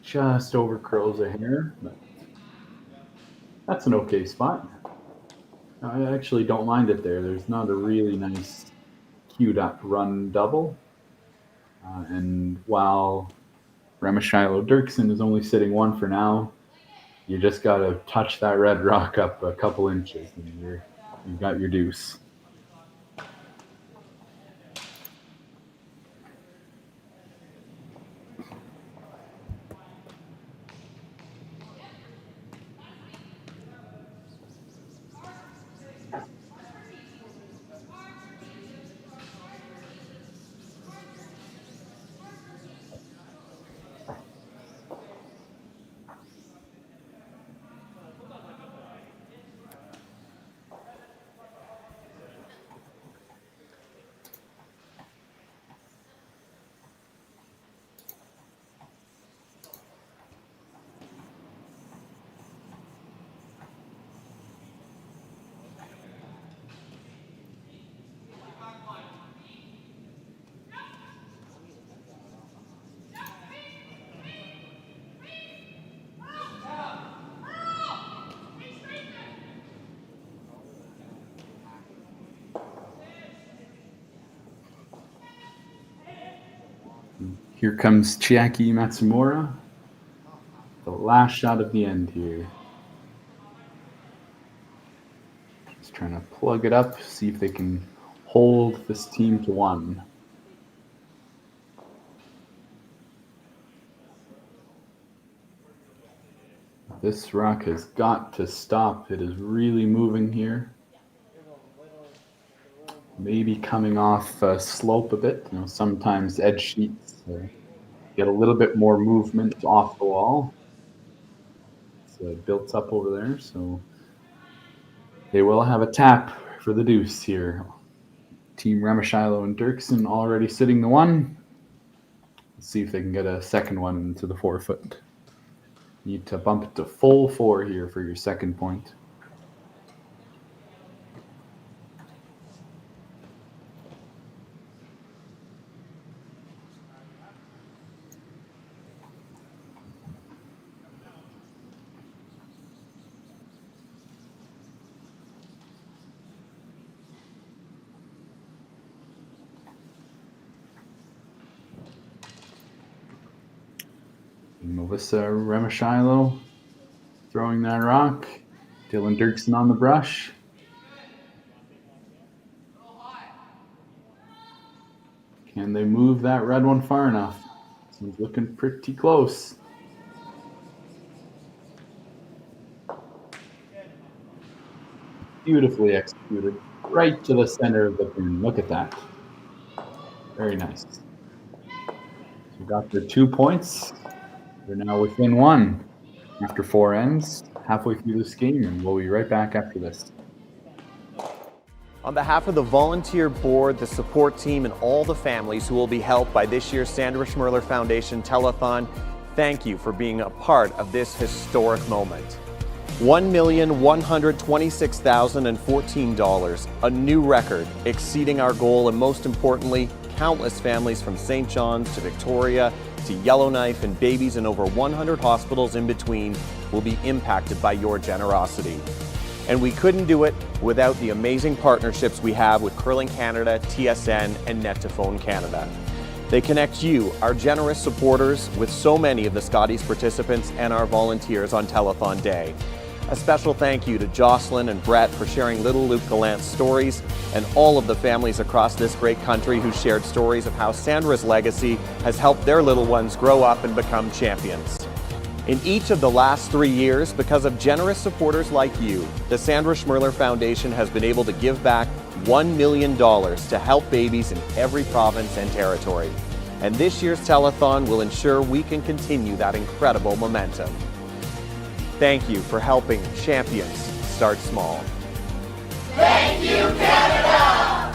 Just over curls a hair, but that's an okay spot. I actually don't mind it there. There's not a really nice queued up run double. And while Remeshylo Derksen is only sitting 1 for now, you just got to touch that red rock up a couple inches and you've got your deuce. Here comes Chiaki Matsumura. The last shot of the end here. Just trying to plug it up, see if they can hold this team to 1. This rock has got to stop. It is really moving here. Maybe coming off slope a bit. You know, sometimes edge sheets get a little bit more movement off the wall. It's built up over there, so they will have a tap for the deuce here. Team Remeshylo and Derksen already sitting the 1. Let's see if they can get a second one into the 4-foot. Need to bump it to full 4 here for your second point. Melissa Remeshylo throwing that rock. Dylan Derksen on the brush. Can they move that red one far enough? This one's looking pretty close. Beautifully executed. Right to the center of the pin. Look at that. Very nice. So got their 2 points. They're now within 1 after 4 ends, halfway through this game, and we'll be right back after this. On behalf of the volunteer board, the support team, and all the families who will be helped by this year's Sandra Schmirler Foundation Telethon, thank you for being a part of this historic moment. $1,126,014, a new record, exceeding our goal, and most importantly, countless families from St. John's to Victoria to Yellowknife and babies in over 100 hospitals in between will be impacted by your generosity. And we couldn't do it without the amazing partnerships we have with Curling Canada, TSN, and Net2Phone Canada. They connect you, our generous supporters, with so many of the Scotties participants and our volunteers on Telethon Day. A special thank you to Jocelyn and Brett for sharing little Luke Gallant's stories, and all of the families across this great country who shared stories of how Sandra's legacy has helped their little ones grow up and become champions. In each of the last 3 years, because of generous supporters like you, the Sandra Schmirler Foundation has been able to give back $1 million to help babies in every province and territory. And this year's telethon will ensure we can continue that incredible momentum. Thank you for helping champions start small. Thank you, Canada!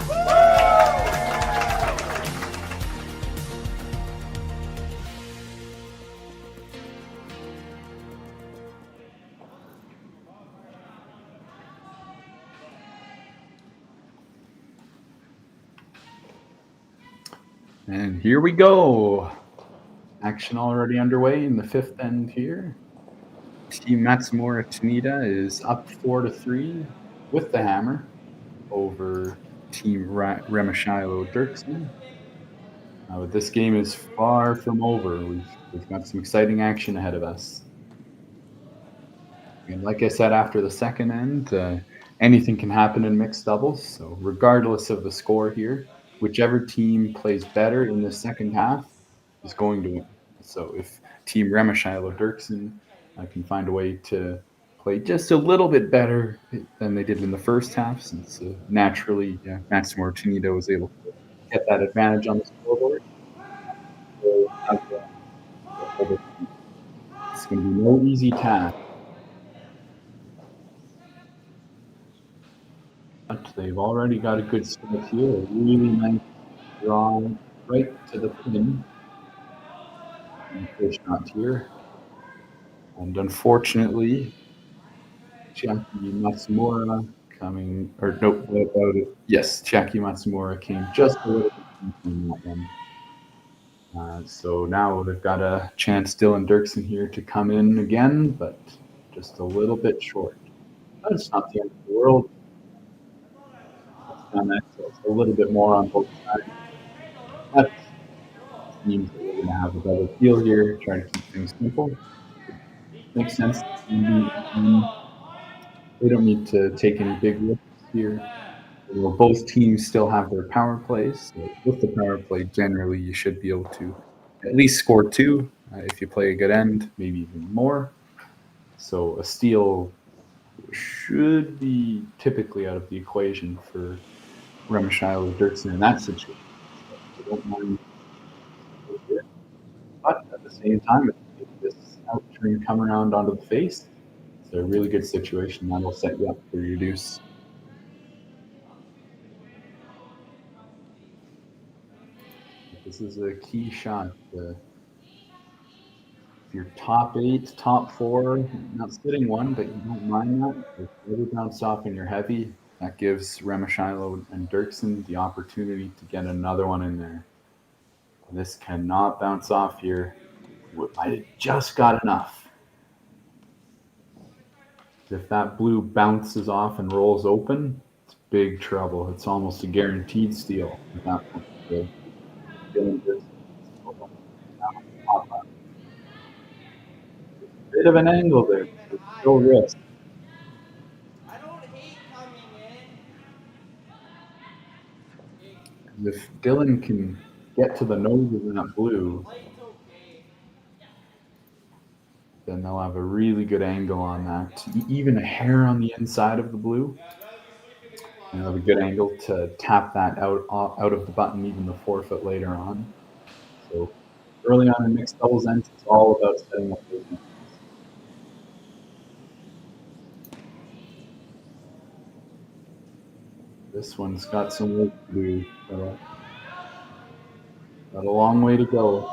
And here we go. Action already underway in the 5th end here. Team Matsumura Tanida is up 4-3 with the hammer over Team Remeshylo Derksen. But this game is far from over. We've got some exciting action ahead of us. And like I said, after the second end, anything can happen in mixed doubles. So regardless of the score here, whichever team plays better in the second half is going to win. So if Team Remeshylo Derksen can find a way to play just a little bit better than they did in the first half, since naturally Matsumura Tanida was able to get that advantage on the scoreboard. So, it's going to be no easy task. But they've already got a good start here. A really nice draw right to the pin. And first shot here. And unfortunately, Chiaki Matsumura coming, or nope, about it. Yes, Chiaki Matsumura came just a little bit from that one. So now they've got a chance, Dylan Derksen here, to come in again, but just a little bit short. But it's not the end of the world. It's a little bit more on both sides. But teams that are going to have a better feel here, try to keep things simple. Makes sense. They don't need to take any big risks here. Well, both teams still have their power plays. So with the power play, generally you should be able to at least score 2 if you play a good end, maybe even more. So a steal should be typically out of the equation for Remeshylo or Derksen in that situation. So I don't mind. But at the same time, if this out turn come around onto the face, it's a really good situation. That'll set you up for your deuce. This is a key shot. If you're top 8, top 4, not sitting 1, but you don't mind that, if you ever bounce off and you're heavy, that gives Remeshylo and Derksen the opportunity to get another one in there. This cannot bounce off here. I just got enough. If that blue bounces off and rolls open, it's big trouble. It's almost a guaranteed steal at that point. Bit of an angle there. It's still risk. If Dylan can get to the nose of that blue, then they'll have a really good angle on that. Even a hair on the inside of the blue. And they'll have a good angle to tap that out of the button, even the forefooot later on. So early on in mixed doubles ends, it's all about setting up those angles. This one's got some work to do. So got a long way to go.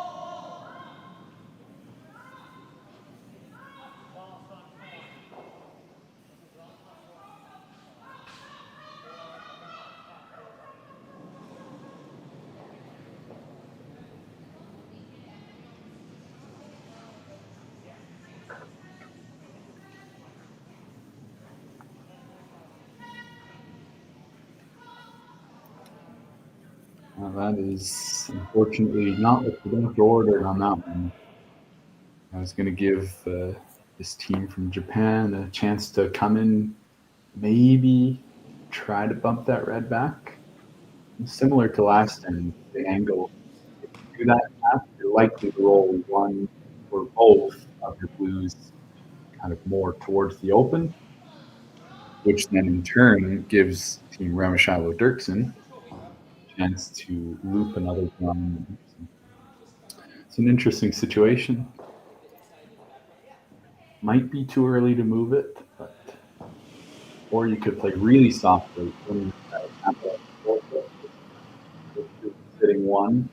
That is unfortunately not what the ordered on that one. I was going to give this team from Japan a chance to come in, maybe try to bump that red back. Similar to last time, the angle. If you do that, you're likely to roll one or both of your blues kind of more towards the open, which then in turn gives Team Remeshylo Derksen chance to loop another drum. It's an interesting situation. Might be too early to move it, but or you could play really softly. Sitting 1,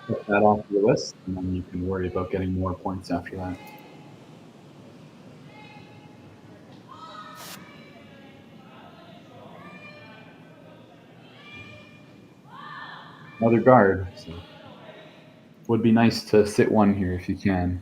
put that off your list, and then you can worry about getting more points after that. Another guard. So would be nice to sit 1 here if you can.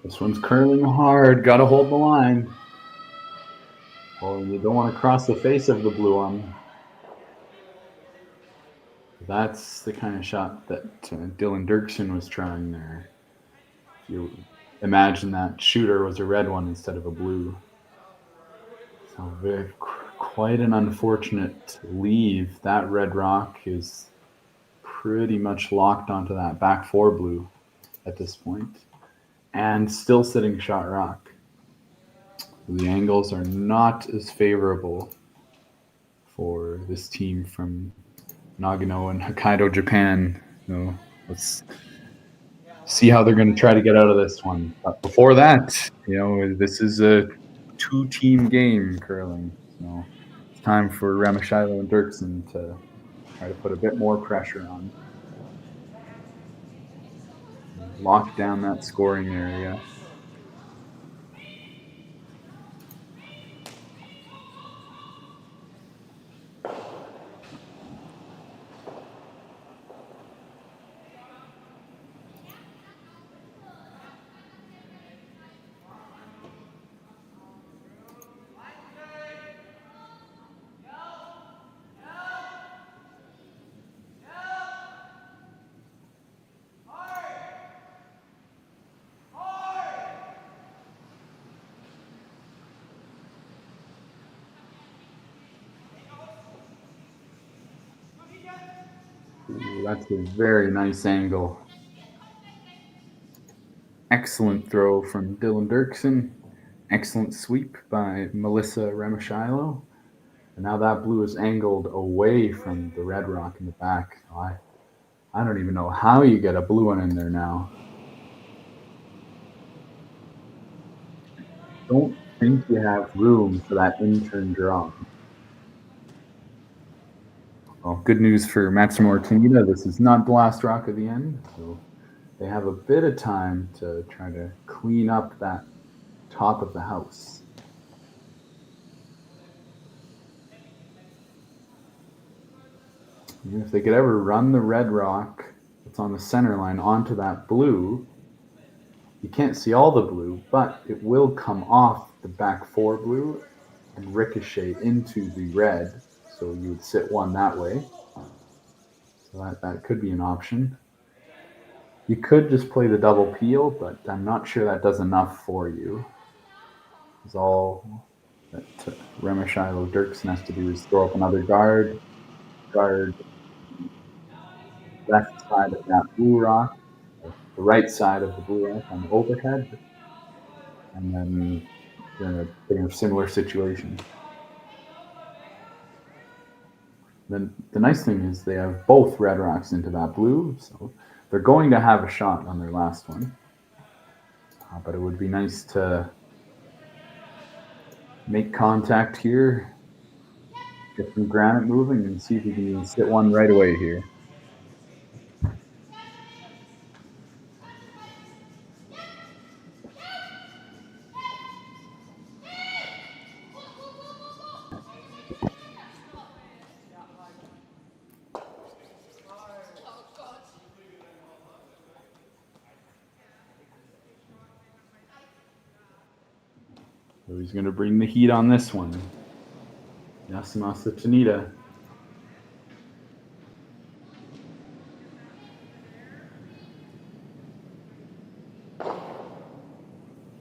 This one's curling hard. Got to hold the line. Well, you don't want to cross the face of the blue one. That's the kind of shot that Dylan Derksen was trying there. You imagine that shooter was a red one instead of a blue. So quite an unfortunate leave. That red rock is pretty much locked onto that back 4 blue at this point. And still sitting shot rock. The angles are not as favorable for this team from Nagano and Hokkaido, Japan. So let's see how they're going to try to get out of this one. But before that, this is a 2-team game, curling. So it's time for Remeshylo and Derksen to try to put a bit more pressure on. Lock down that scoring area. Ooh, that's a very nice angle. Excellent throw from Dylan Derksen. Excellent sweep by Melissa Remeshylo. And now that blue is angled away from the red rock in the back. I don't even know how you get a blue one in there now. Don't think you have room for that in-turn draw. Well, good news for Matsumura Tanida. This is not the last rock of the end, so they have a bit of time to try to clean up that top of the house. And if they could ever run the red rock that's on the center line onto that blue, you can't see all the blue, but it will come off the back 4 blue and ricochet into the red. So you would sit one that way. So that could be an option. You could just play the double peel, but I'm not sure that does enough for you. Because all that Remeshylo Derksen has to do is throw up another guard left side of that blue rock, the right side of the blue rock on the overhead, and then you're in a similar situation. Then the nice thing is they have both red rocks into that blue, so they're going to have a shot on their last one. But it would be nice to make contact here, get some granite moving, and see if you can sit one right away here. So he's going to bring the heat on this one. Yasumasa Tanida.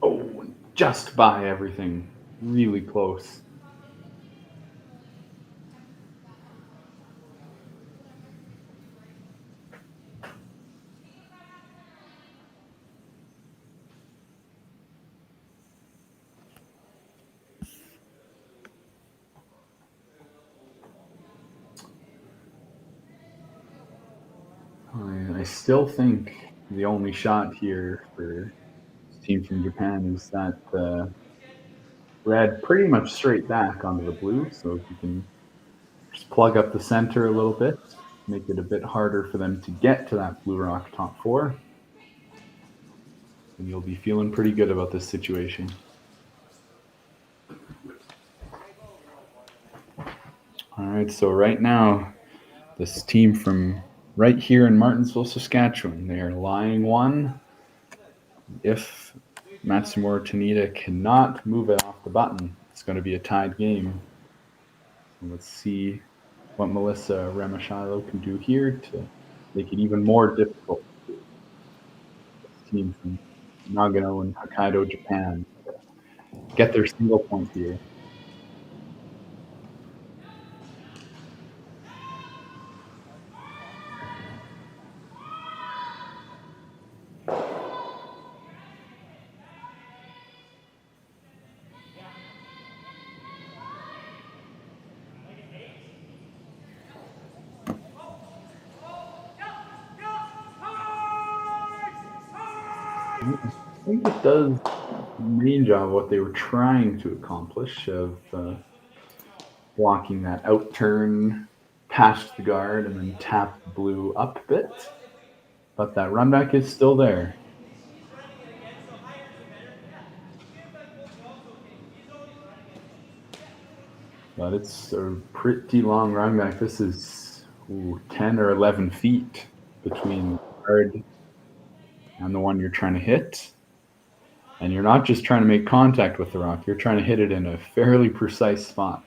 Oh, just by everything. Really close. I still think the only shot here for this team from Japan is that red pretty much straight back onto the blue. So if you can just plug up the center a little bit, make it a bit harder for them to get to that blue rock top 4, and you'll be feeling pretty good about this situation. All right, so right now, this team from right here in Martensville, Saskatchewan, they are lying 1. If Matsumura Tanida cannot move it off the button, it's going to be a tied game. So let's see what Melissa Remeshylo can do here to make it even more difficult. This team from Nagano and Hokkaido, Japan, get their single point here. I think it does the main job of what they were trying to accomplish of blocking that out turn past the guard and then tap the blue up a bit. But that run back is still there. But it's a pretty long run back. This is 10 or 11 feet between the guard and the one you're trying to hit. And you're not just trying to make contact with the rock, you're trying to hit it in a fairly precise spot.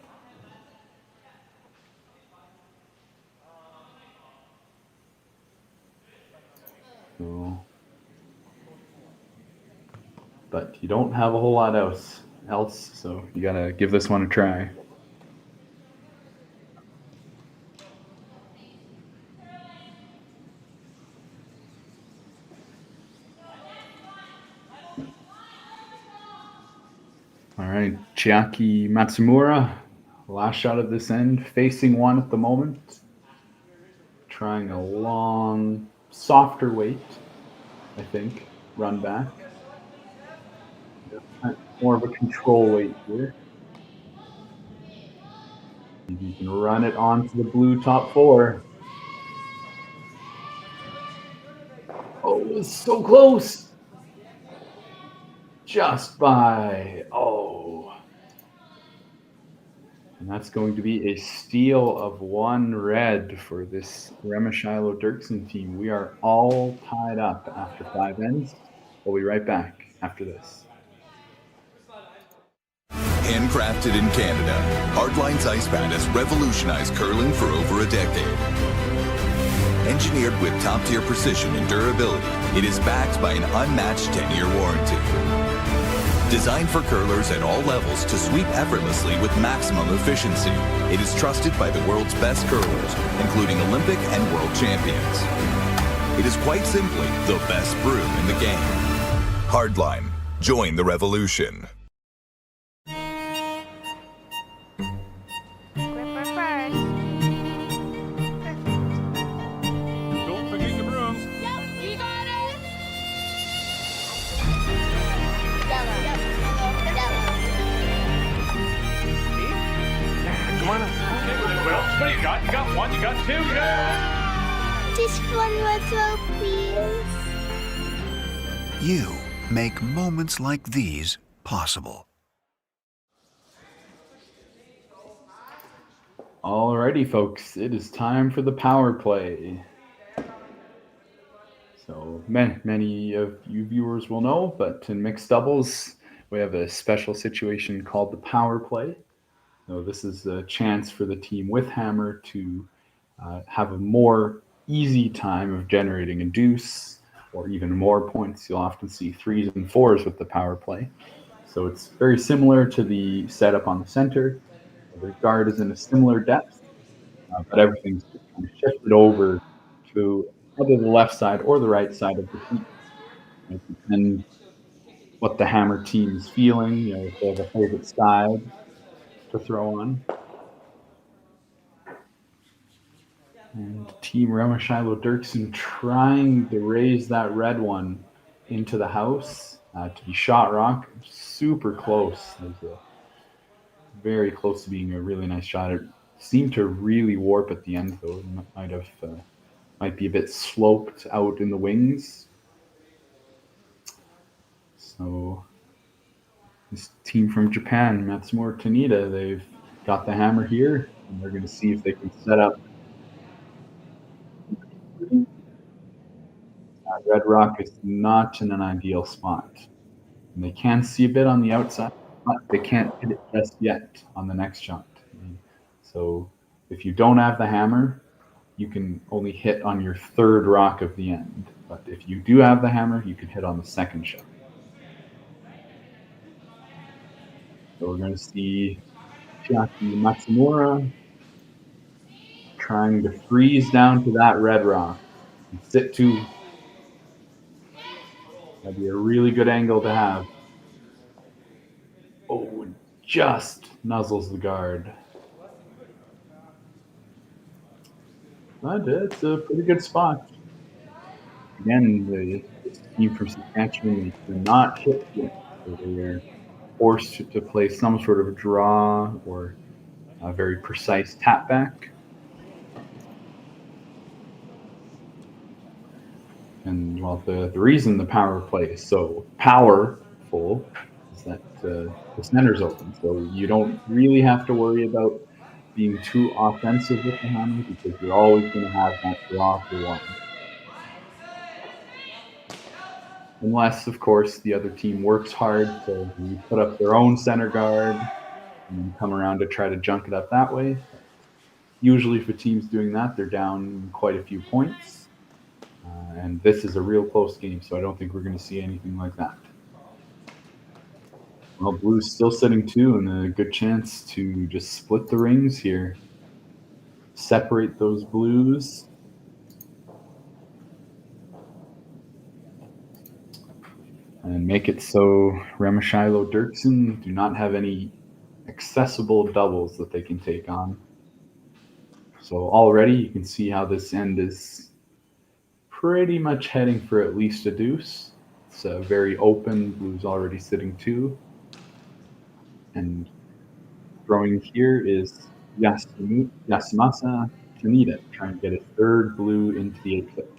So, but you don't have a whole lot else, so you gotta give this one a try. All right, Chiaki Matsumura, last shot of this end, facing one at the moment. Trying a long, softer weight, I think, run back. More of a control weight here. You can run it onto the blue top four. Oh, it's so close. Just by, and that's going to be a steal of 1 red for this Remeshylo Derksen team. We are all tied up after 5 ends. We'll be right back after this. Handcrafted in Canada, Hardline's Ice Band has revolutionized curling for over a decade. Engineered with top-tier precision and durability, it is backed by an unmatched 10-year warranty. Designed for curlers at all levels to sweep effortlessly with maximum efficiency, it is trusted by the world's best curlers, including Olympic and world champions. It is quite simply the best broom in the game. Hardline. Join the revolution. What do you got? You got 1, you got 2, yeah! Just 1 more throw, please. You make moments like these possible. Alrighty, folks, it is time for the power play. So many of you viewers will know, but in mixed doubles, we have a special situation called the power play. So this is a chance for the team with hammer to have a more easy time of generating a deuce or even more points. You'll often see 3s and 4s with the power play. So it's very similar to the setup on the center. The guard is in a similar depth, but everything's kind of shifted over to either the left side or the right side of the heat. It depends what the hammer team is feeling, if they have a favorite side to throw on. And Team Remeshylo Derksen trying to raise that red one into the house to be shot rock. Super close. It was very close to being a really nice shot. It seemed to really warp at the end, though. It might be a bit sloped out in the wings. So this team from Japan, Matsumura Tanida, they've got the hammer here, and they're going to see if they can set up. Red rock is not in an ideal spot. And they can see a bit on the outside, but they can't hit it just yet on the next shot. So if you don't have the hammer, you can only hit on your 3rd rock of the end. But if you do have the hammer, you can hit on the 2nd shot. So we're going to see Chiaki Matsumura trying to freeze down to that red rock and sit 2. That'd be a really good angle to have. Oh, just nuzzles the guard. But it's a pretty good spot. Again, the this team from Saskatchewan, they cannot hit yet, so they're forced to play some sort of draw or a very precise tap back. And well, the reason the power play is so powerful is that the center's open, so you don't really have to worry about being too offensive with the hammer because you're always going to have that draw for one. Unless, of course, the other team works hard to put up their own center guard and come around to try to junk it up that way. Usually for teams doing that, they're down quite a few points. And this is a real close game, so I don't think we're going to see anything like that. Well, blue's still sitting 2 and a good chance to just split the rings here. Separate those blues. And make it so Remeshylo Derksen do not have any accessible doubles that they can take on. So already you can see how this end is pretty much heading for at least a deuce. It's very open. Blue's already sitting 2. And throwing here is Yasumasa Tanida, trying to get a third blue into the 8-foot.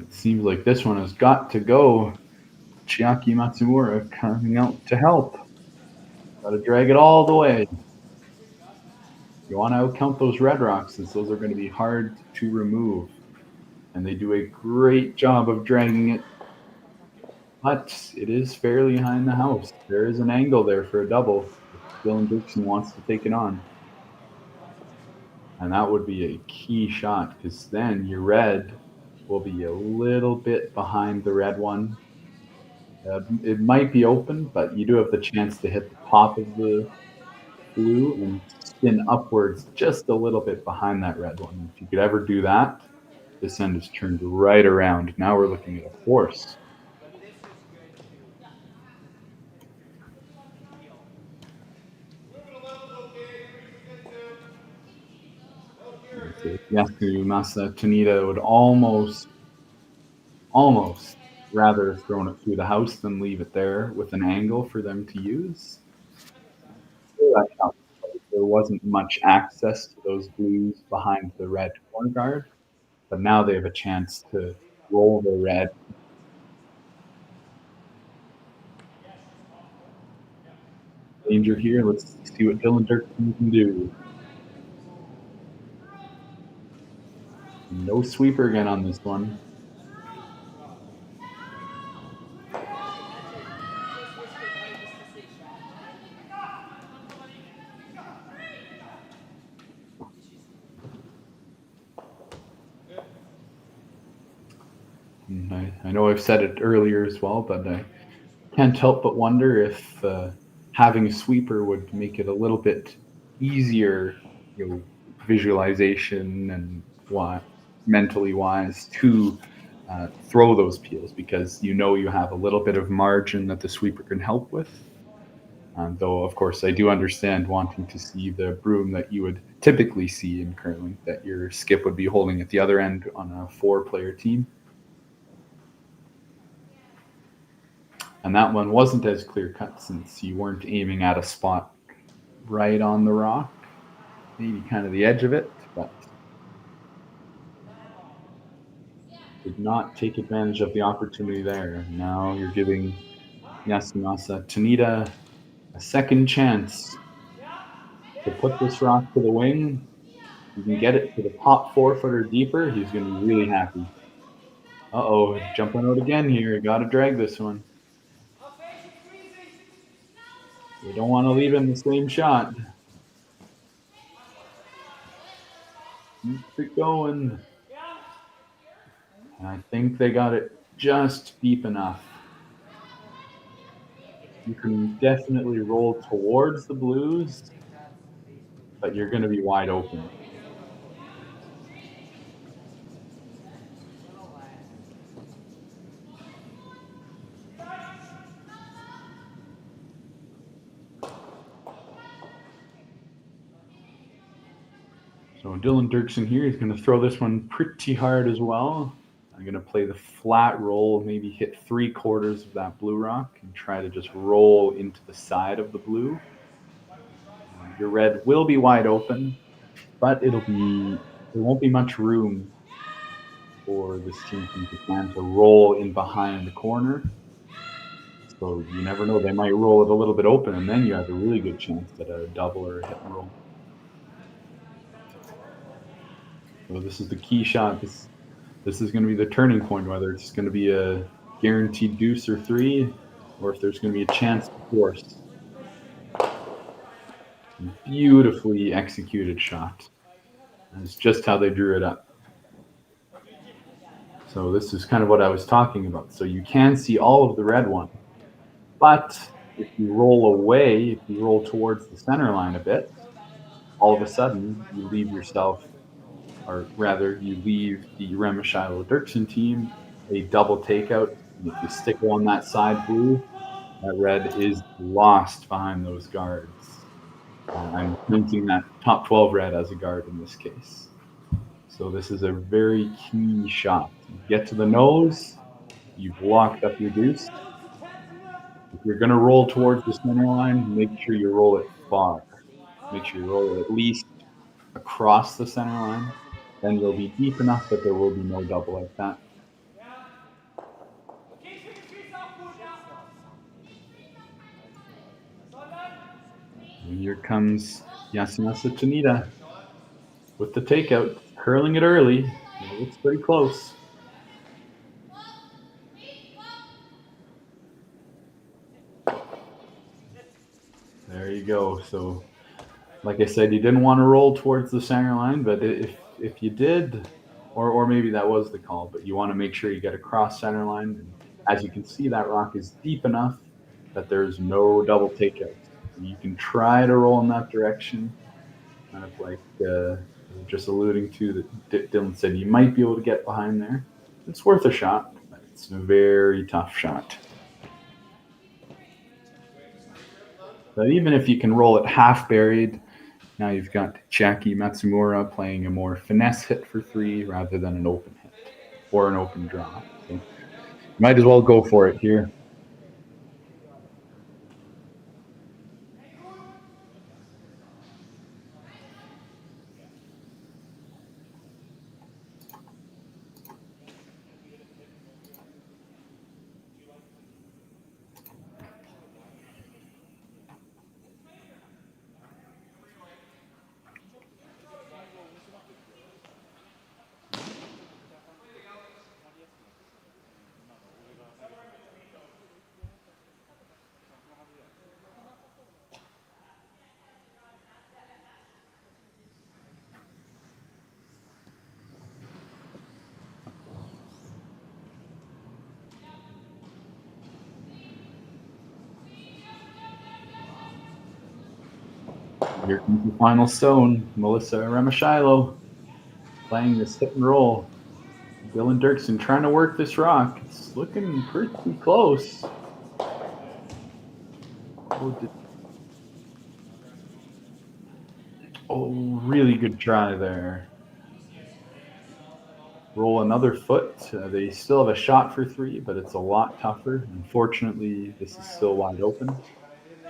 It seems like this one has got to go. Chiaki Matsumura coming out to help. Got to drag it all the way. You want to outcount those red rocks since those are going to be hard to remove. And they do a great job of dragging it. But it is fairly high in the house. There is an angle there for a double if Derksen wants to take it on. And that would be a key shot because then your red will be a little bit behind the red one. It might be open, but you do have the chance to hit the top of the blue and spin upwards just a little bit behind that red one. If you could ever do that, this end is turned right around. Now we're looking at a force. Yasumasa Tanida would almost rather have thrown it through the house than leave it there with an angle for them to use. There wasn't much access to those blues behind the red corner guard, but now they have a chance to roll the red. Danger here. Let's see what Derksen can do. No sweeper again on this one. I know I've said it earlier as well, but I can't help but wonder if having a sweeper would make it a little bit easier, visualization and mentally wise to throw those peels because you have a little bit of margin that the sweeper can help with. Though, of course, I do understand wanting to see the broom that you would typically see in curling, that your skip would be holding at the other end on a 4-player team. And that one wasn't as clear-cut since you weren't aiming at a spot right on the rock, maybe kind of the edge of it, but did not take advantage of the opportunity there. Now you're giving Yasumasa Tanida a second chance to put this rock to the wing. If you can get it to the top 4-footer deeper, he's going to be really happy. Uh-oh, jumping out again here. Got to drag this one. We don't want to leave him the same shot. Keep it going. And I think they got it just deep enough. You can definitely roll towards the blues, but you're going to be wide open. So Dylan Derksen here is going to throw this one pretty hard as well. I'm going to play the flat roll, maybe hit 3/4 of that blue rock and try to just roll into the side of the blue. Your red will be wide open, but there won't be much room for this team to plan to roll in behind the corner. So you never know, they might roll it a little bit open, and then you have a really good chance at a double or a hit and roll. So this is the key shot. This is going to be the turning point, whether it's going to be a guaranteed deuce or 3, or if there's going to be a chance to force. Beautifully executed shot. And it's just how they drew it up. So this is kind of what I was talking about. So you can see all of the red one, but if you roll away, if you roll towards the center line a bit, all of a sudden you leave yourself, or rather you leave the Remeshylo Derksen team a double takeout. And if you stick on that side blue, that red is lost behind those guards. I'm thinking that top 12 red as a guard in this case. So this is a very key shot. You get to the nose, you've locked up your deuce. If you're going to roll towards the center line, make sure you roll it far. Make sure you roll it at least across the center line. Then you'll be deep enough that there will be no double like that. And here comes Yasumasa Tanida with the takeout, curling it early. It looks pretty close. There you go. So, like I said, you didn't want to roll towards the center line, but if you did, or maybe that was the call, but you want to make sure you get across center line. And as you can see, that rock is deep enough that there's no double takeout. You can try to roll in that direction, kind of like just alluding to that Dylan said you might be able to get behind there. It's worth a shot, but it's a very tough shot. But even if you can roll it half buried, now you've got Chiaki Matsumura playing a more finesse hit for 3 rather than an open hit or an open draw. So you might as well go for it here. Here comes the final stone, Melissa Remeshylo playing this hit and roll. Dylan Derksen trying to work this rock. It's looking pretty close. Oh, really good try there. Roll another foot. They still have a shot for 3, but it's a lot tougher. Unfortunately, this is still wide open.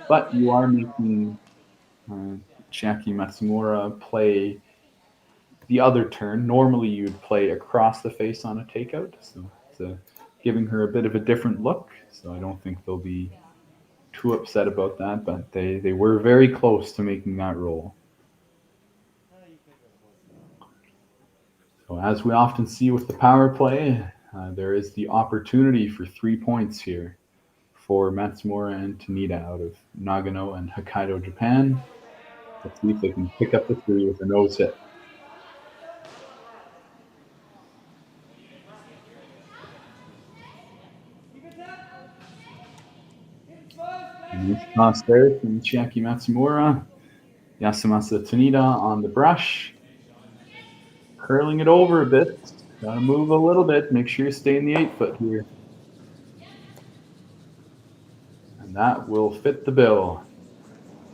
But you are making Chiaki Matsumura play the other turn. Normally you'd play across the face on a takeout, so it's giving her a bit of a different look. So I don't think they'll be too upset about that, but they were very close to making that roll. So as we often see with the power play, there is the opportunity for 3 points here for Matsumura and Tanida out of Nagano and Hokkaido, Japan. Let's see if they can pick up the 3 with a nose hit. Nice toss there from Chiaki Matsumura. Yasumasa Tanida on the brush. Curling it over a bit. Gotta move a little bit. Make sure you stay in the 8-foot here. And that will fit the bill.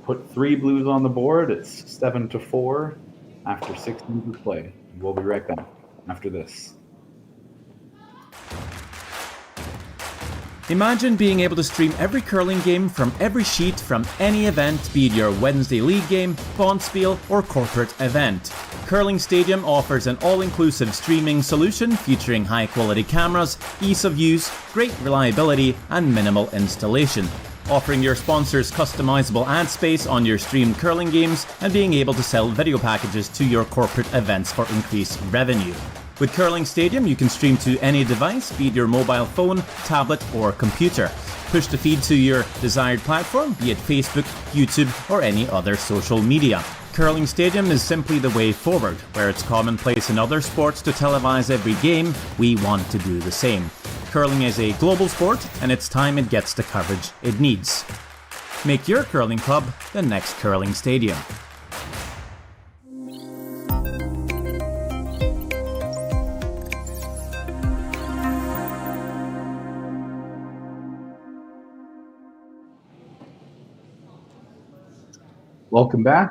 Put 3 blues on the board. It's 7-4. after 6 minutes of play. We'll be right back after this. Imagine being able to stream every curling game from every sheet from any event, be it your Wednesday league game, bonspiel, or corporate event. Curling Stadium offers an all-inclusive streaming solution featuring high-quality cameras, ease of use, great reliability, and minimal installation. Offering your sponsors customizable ad space on your streamed curling games and being able to sell video packages to your corporate events for increased revenue. With Curling Stadium, you can stream to any device, be it your mobile phone, tablet, or computer. Push the feed to your desired platform, be it Facebook, YouTube, or any other social media. Curling Stadium is simply the way forward. Where it's commonplace in other sports to televise every game, we want to do the same. Curling is a global sport, and it's time it gets the coverage it needs. Make your curling club the next Curling Stadium. Welcome back.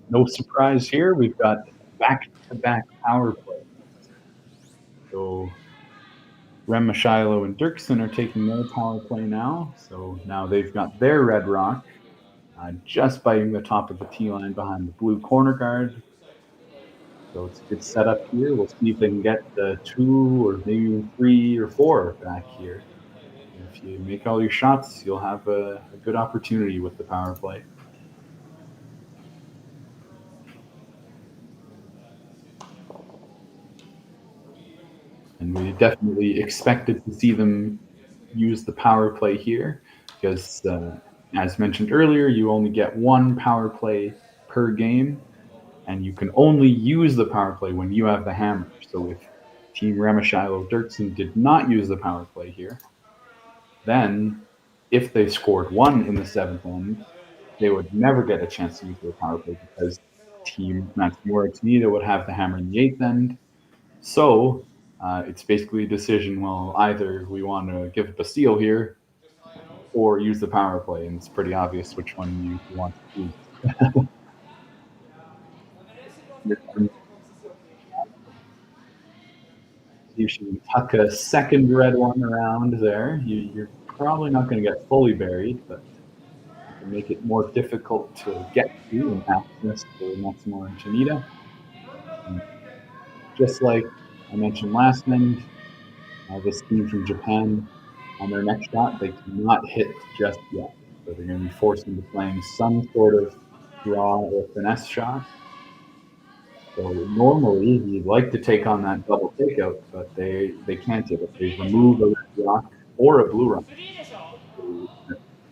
No surprise here. We've got back-to-back power plays. So Remeshylo and Derksen are taking their power play now. So now they've got their red rock just biting the top of the tee line behind the blue corner guard. So it's a good setup here. We'll see if they can get the 2 or maybe 3 or 4 back here. If you make all your shots, you'll have a good opportunity with the power play. And we definitely expected to see them use the power play here because, as mentioned earlier, you only get 1 power play per game, and you can only use the power play when you have the hammer. So if Team Remeshylo Derksen did not use the power play here, then if they scored 1 in the 7th end, they would never get a chance to use their power play because Team Matsumura Tanida would have the hammer in the 8th end. So it's basically a decision, well, either we want to give up a steal here or use the power play, and it's pretty obvious which one you want to use. You should tuck a second red one around there. You're probably not going to get fully buried, but you can make it more difficult to get to and access for Matsumura and Tanida. Just like I mentioned last end, this team from Japan, on their next shot, they cannot hit just yet. So they're going to be forced into playing some sort of draw or finesse shot. So normally you'd like to take on that double takeout, but they can't do it. They remove a red rock or a blue rock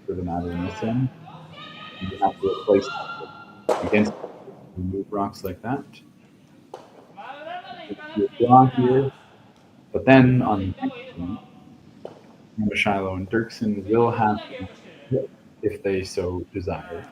for the matter in this end. You have to replace against remove rocks like that. Draw here, but then on the next one, Remeshylo and Derksen will have to hit if they so desire.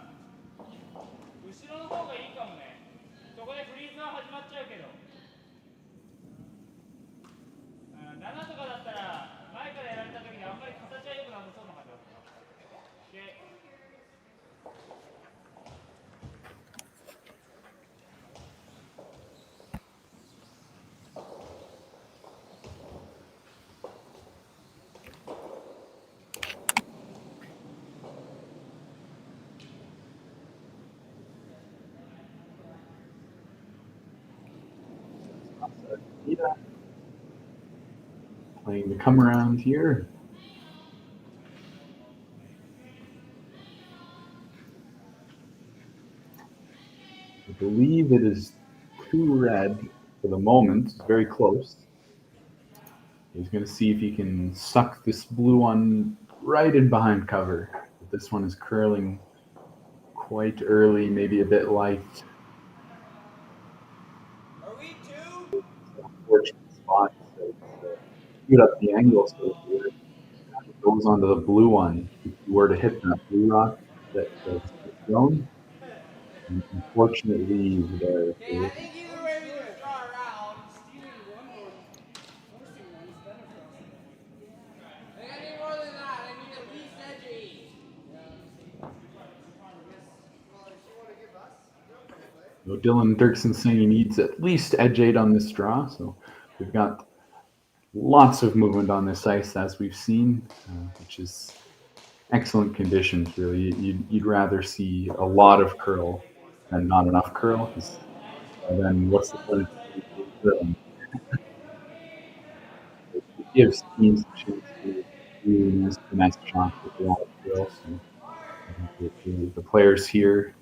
Playing the come around here. I believe it is 2 red for the moment. It's very close. He's going to see if he can suck this blue one right in behind cover. But this one is curling quite early, maybe a bit light. Unfortunate spot. So shoot up the angle so it goes onto the blue one. If you were to hit that blue rock that's thrown, unfortunately, there. So Dylan Derksen saying he needs at least edge 8 on this draw. So we've got lots of movement on this ice, as we've seen, which is excellent conditions, really. You'd rather see a lot of curl than not enough curl, because then what's the point of curling? It gives teams a chance to really nice finesse shots with a lot of curl. So the players here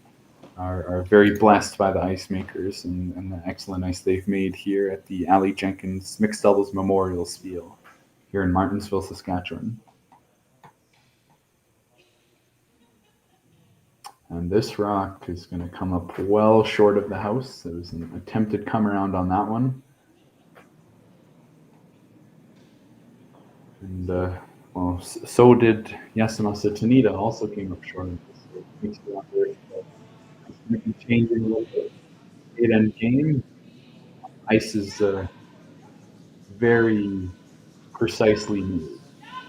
are very blessed by the ice makers and the excellent ice they've made here at the Aly Jenkins Mixed Doubles Memorial Spiel here in Martensville, Saskatchewan. And this rock is going to come up well short of the house. There was an attempted come around on that one. And, well, so did Yasumasa Tanida, also came up short of this. So it makes you wonder if it's going to be changing a little bit. Late-end game. Ice is very precisely moved,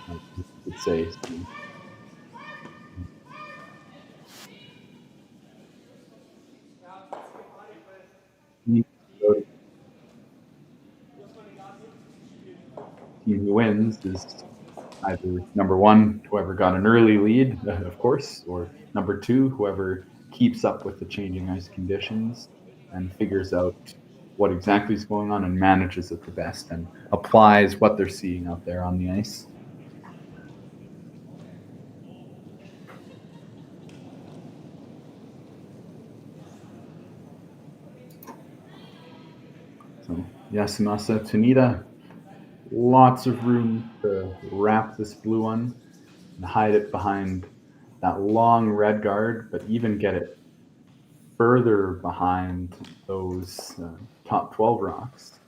I would say. So, team who wins is either number one, whoever got an early lead, of course, or number two, whoever keeps up with the changing ice conditions and figures out what exactly is going on and manages it the best and applies what they're seeing out there on the ice. So Yasumasa Tanida, lots of room to wrap this blue one and hide it behind that long red guard, but even get it further behind those top 12 rocks.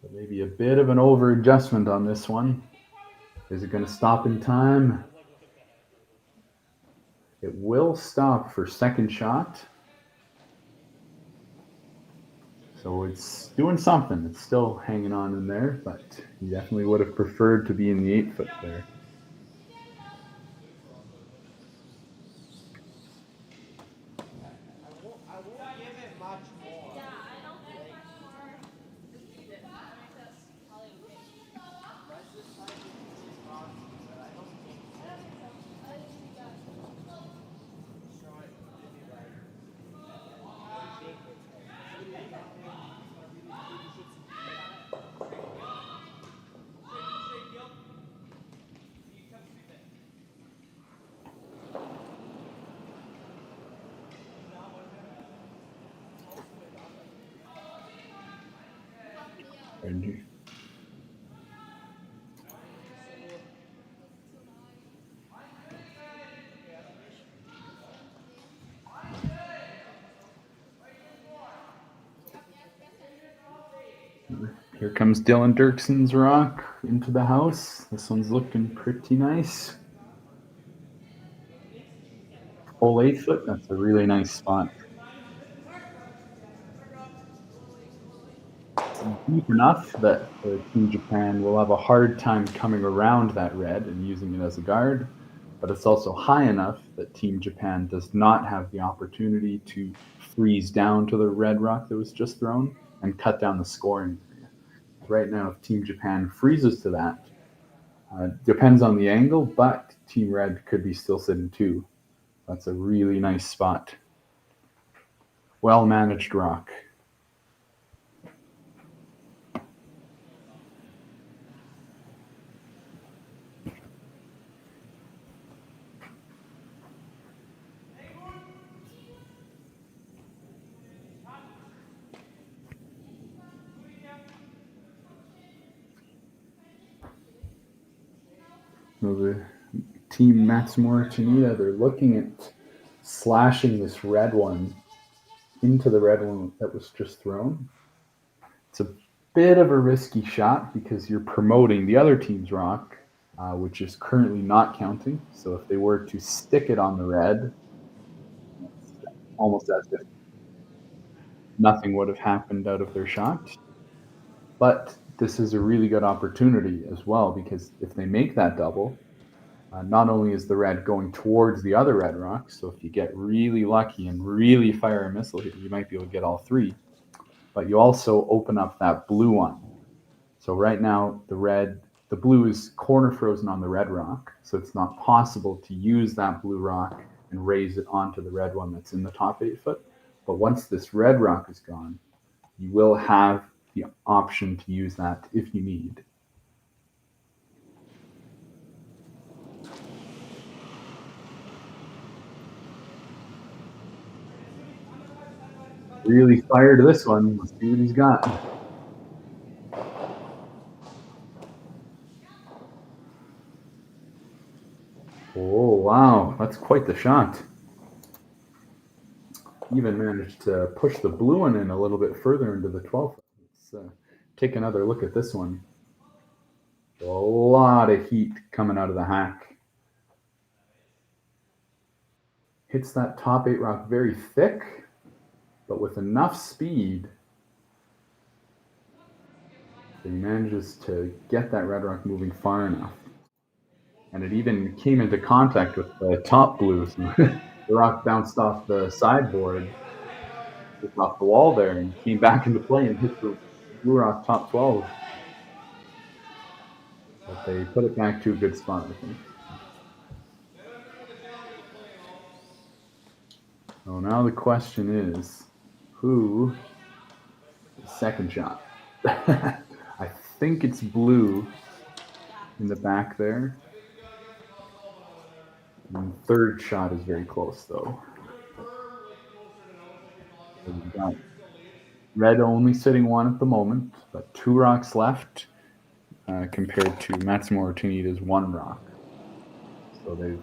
So maybe a bit of an over adjustment on this one. Is it going to stop in time? It will stop for second shot. So it's doing something. It's still hanging on in there, but you definitely would have preferred to be in the 8 foot there. Here comes Dylan Derksen's rock into the house. This one's looking pretty nice. Full 8 foot, that's a really nice spot. Deep enough that Team Japan will have a hard time coming around that red and using it as a guard, but it's also high enough that Team Japan does not have the opportunity to freeze down to the red rock that was just thrown and cut down the scoring area. Right now, if Team Japan freezes to that, depends on the angle, but Team Red could be still sitting 2. That's a really nice spot. Well-managed rock. So the team Matsumura Tanida, they're looking at slashing this red one into the red one that was just thrown. It's a bit of a risky shot because you're promoting the other team's rock, which is currently not counting. So if they were to stick it on the red, it's almost as if nothing would have happened out of their shot. But this is a really good opportunity as well, because if they make that double, Not only is the red going towards the other red rock, so if you get really lucky and really fire a missile here, you might be able to get all three, but you also open up that blue one. So right now, the blue is corner frozen on the red rock, so it's not possible to use that blue rock and raise it onto the red one that's in the top 8 foot. But once this red rock is gone, you will have the option to use that if you need. Really fired this one. Let's see what he's got. Oh, wow. That's quite the shot. Even managed to push the blue one in a little bit further into the 12th. Let's take another look at this one. A lot of heat coming out of the hack. Hits that top 8 rock very thick, but with enough speed, he manages to get that red rock moving far enough. And it even came into contact with the top blue. So the rock bounced off the sideboard, just off the wall there, and came back into play and hit the blue rock top 12. But they put it back to a good spot, I think. So now the question is, who is second shot? I think it's blue in the back there. And third shot is very close, though. So we've got red only sitting one at the moment, but 2 rocks left compared to Matsumura Tanida's 1 rock. So they've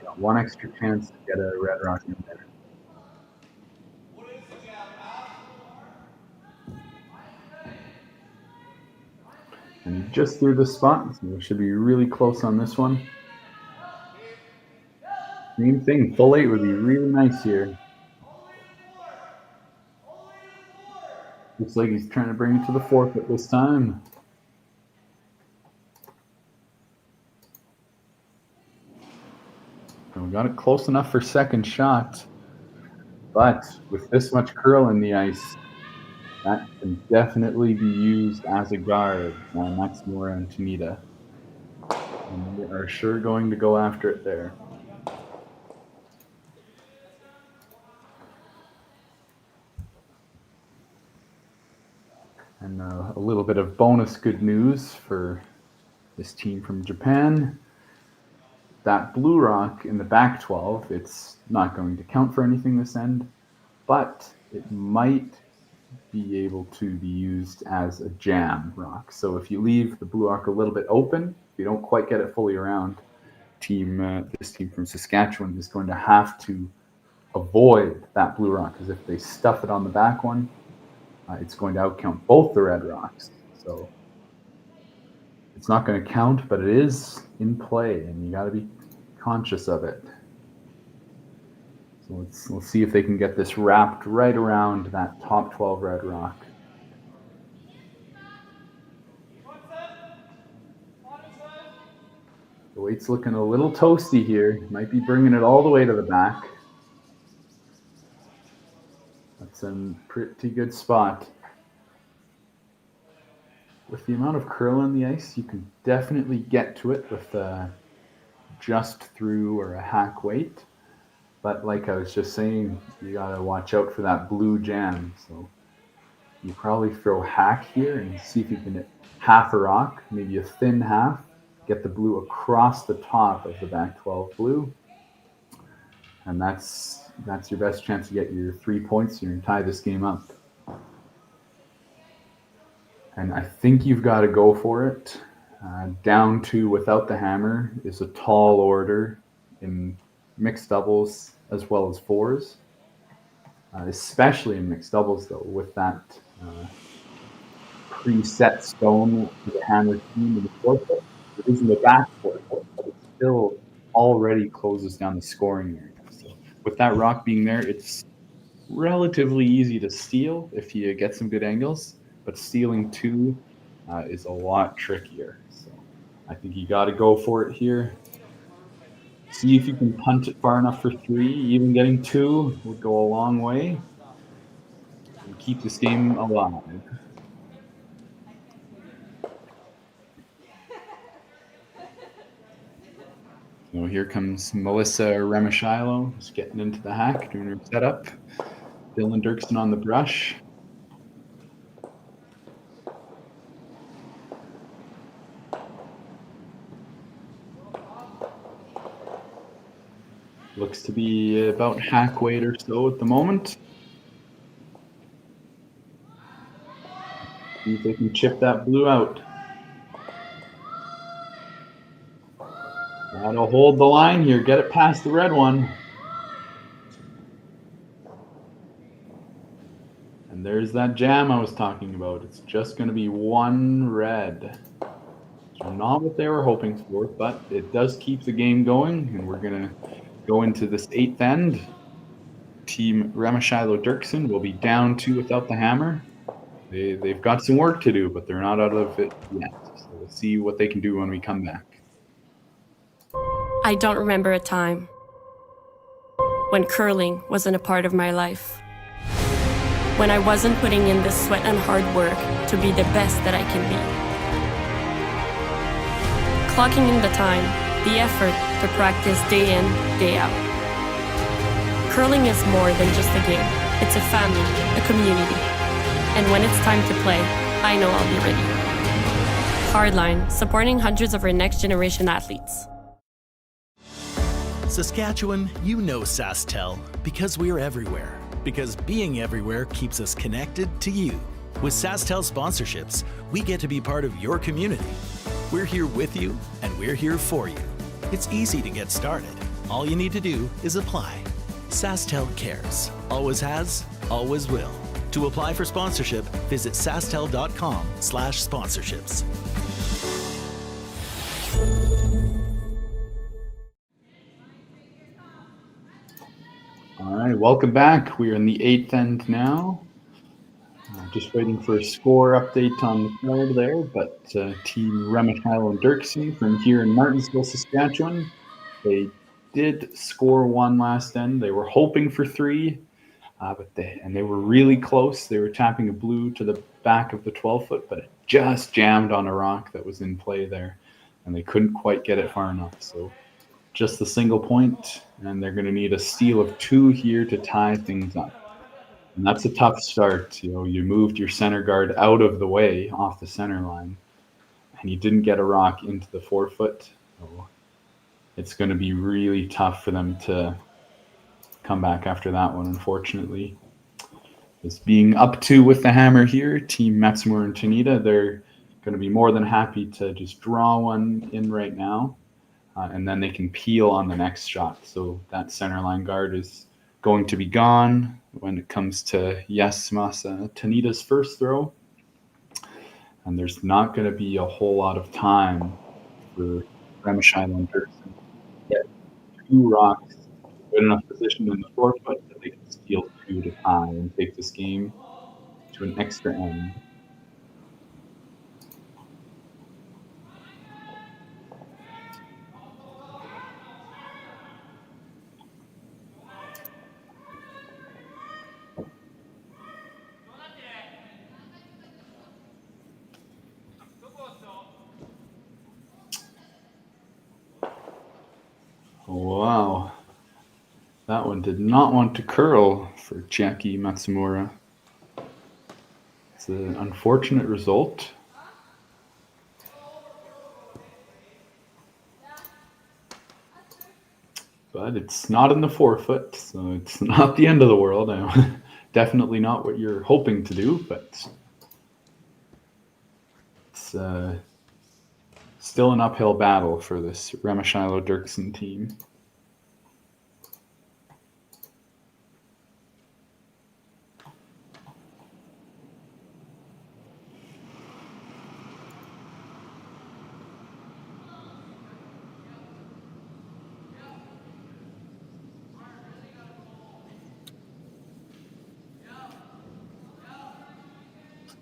got 1 extra chance to get a red rock in there. And he just threw the spot, so we should be really close on this one. Same thing, full 8 would be really nice here. Looks like he's trying to bring it to the forfeit this time. And we got it close enough for second shot, but with this much curl in the ice, that can definitely be used as a guard by Matsumura and Tanida. And we are sure going to go after it there. And a little bit of bonus good news for this team from Japan. That blue rock in the back 12, it's not going to count for anything this end, but it might be able to be used as a jam rock. So if you leave the blue rock a little bit open, if you don't quite get it fully around, this team from Saskatchewan is going to have to avoid that blue rock, because if they stuff it on the back one, it's going to outcount both the red rocks. So it's not going to count, but it is in play, and you got to be conscious of it. So let's see if they can get this wrapped right around that top 12 red rock. The weight's looking a little toasty here. Might be bringing it all the way to the back. That's a pretty good spot. With the amount of curl in the ice, you can definitely get to it with a just through or a hack weight. But like I was just saying, you gotta watch out for that blue jam. So you probably throw hack here and see if you can hit half a rock, maybe a thin half, get the blue across the top of the back 12 blue. And that's your best chance to get your 3 points here and tie this game up. And I think you've got to go for it. Down 2 without the hammer is a tall order in mixed doubles as well as fours. Especially in mixed doubles, though, with that preset stone with the hammer team in the forefoot. It is in the back forefoot, but it still already closes down the scoring area. So with that rock being there, it's relatively easy to steal if you get some good angles, but stealing 2 is a lot trickier. So I think you got to go for it here. See if you can punt it far enough for 3. Even getting 2 would go a long way and keep this game alive. So here comes Melissa Remeshylo, just getting into the hack, doing her setup. Dylan Derksen on the brush. Looks to be about hack weight or so at the moment. See if they can chip that blue out. Gotta hold the line here, get it past the red one. And there's that jam I was talking about. It's just going to be 1 red. So not what they were hoping for, but it does keep the game going, and we're going to go into this 8th end. Team Remeshylo Derksen will be down 2 without the hammer. They've got some work to do, but they're not out of it yet. So we'll see what they can do when we come back. I don't remember a time when curling wasn't a part of my life. When I wasn't putting in the sweat and hard work to be the best that I can be. Clocking in the time, the effort to practice day in, day out. Curling is more than just a game. It's a family, a community. And when it's time to play, I know I'll be ready. Hardline, supporting hundreds of our next generation athletes. Saskatchewan, you know SaskTel because we're everywhere. Because being everywhere keeps us connected to you. With SaskTel sponsorships, we get to be part of your community. We're here with you, and we're here for you. It's easy to get started. All you need to do is apply. SaskTel cares. Always has, always will. To apply for sponsorship, visit sastel.com/sponsorships. All right, welcome back. We are in the 8th end now. Just waiting for a score update on the card there, but Team Remeshylo and Derksen from here in Martensville, Saskatchewan, they did score 1 last end. They were hoping for 3, but they were really close. They were tapping a blue to the back of the 12-foot, but it just jammed on a rock that was in play there, and they couldn't quite get it far enough. So just the single point, and they're going to need a steal of 2 here to tie things up. And that's a tough start. You know, you moved your center guard out of the way off the center line, and you didn't get a rock into the 4-foot. So it's going to be really tough for them to come back after that one, unfortunately. Just being up 2 with the hammer here, Team Matsumura and Tanida, they're going to be more than happy to just draw one in right now. And then they can peel on the next shot. So that center line guard is going to be gone when it comes to Yasumasa, Tanida's first throw. And there's not going to be a whole lot of time for Remeshylo and Derksen to get 2 rocks, good enough position in the 4-foot that they can steal 2 to tie and take this game to an extra end. Wow, that one did not want to curl for Chiaki Matsumura. It's an unfortunate result. But it's not in the 4-foot, so it's not the end of the world. Definitely not what you're hoping to do, but it's still an uphill battle for this Remeshylo Derksen team.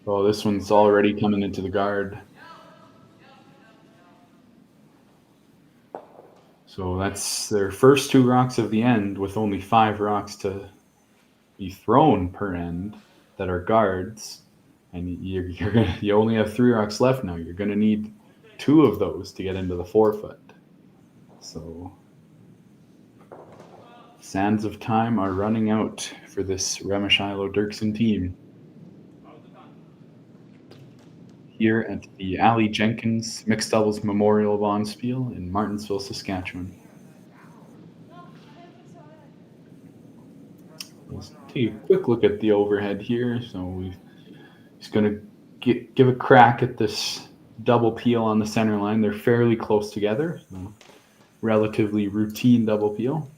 Oh, this one's already coming into the guard. So that's their first 2 rocks of the end, with only 5 rocks to be thrown per end that are guards. And you only have 3 rocks left now. You're going to need 2 of those to get into the 4-foot. So sands of time are running out for this Remeshylo Derksen team. Here at the Aly Jenkins Mixed Doubles Memorial Bonspiel in Martensville, Saskatchewan. Let's take a quick look at the overhead here. So we're just going to give a crack at this double peel on the center line. They're fairly close together. So relatively routine double peel.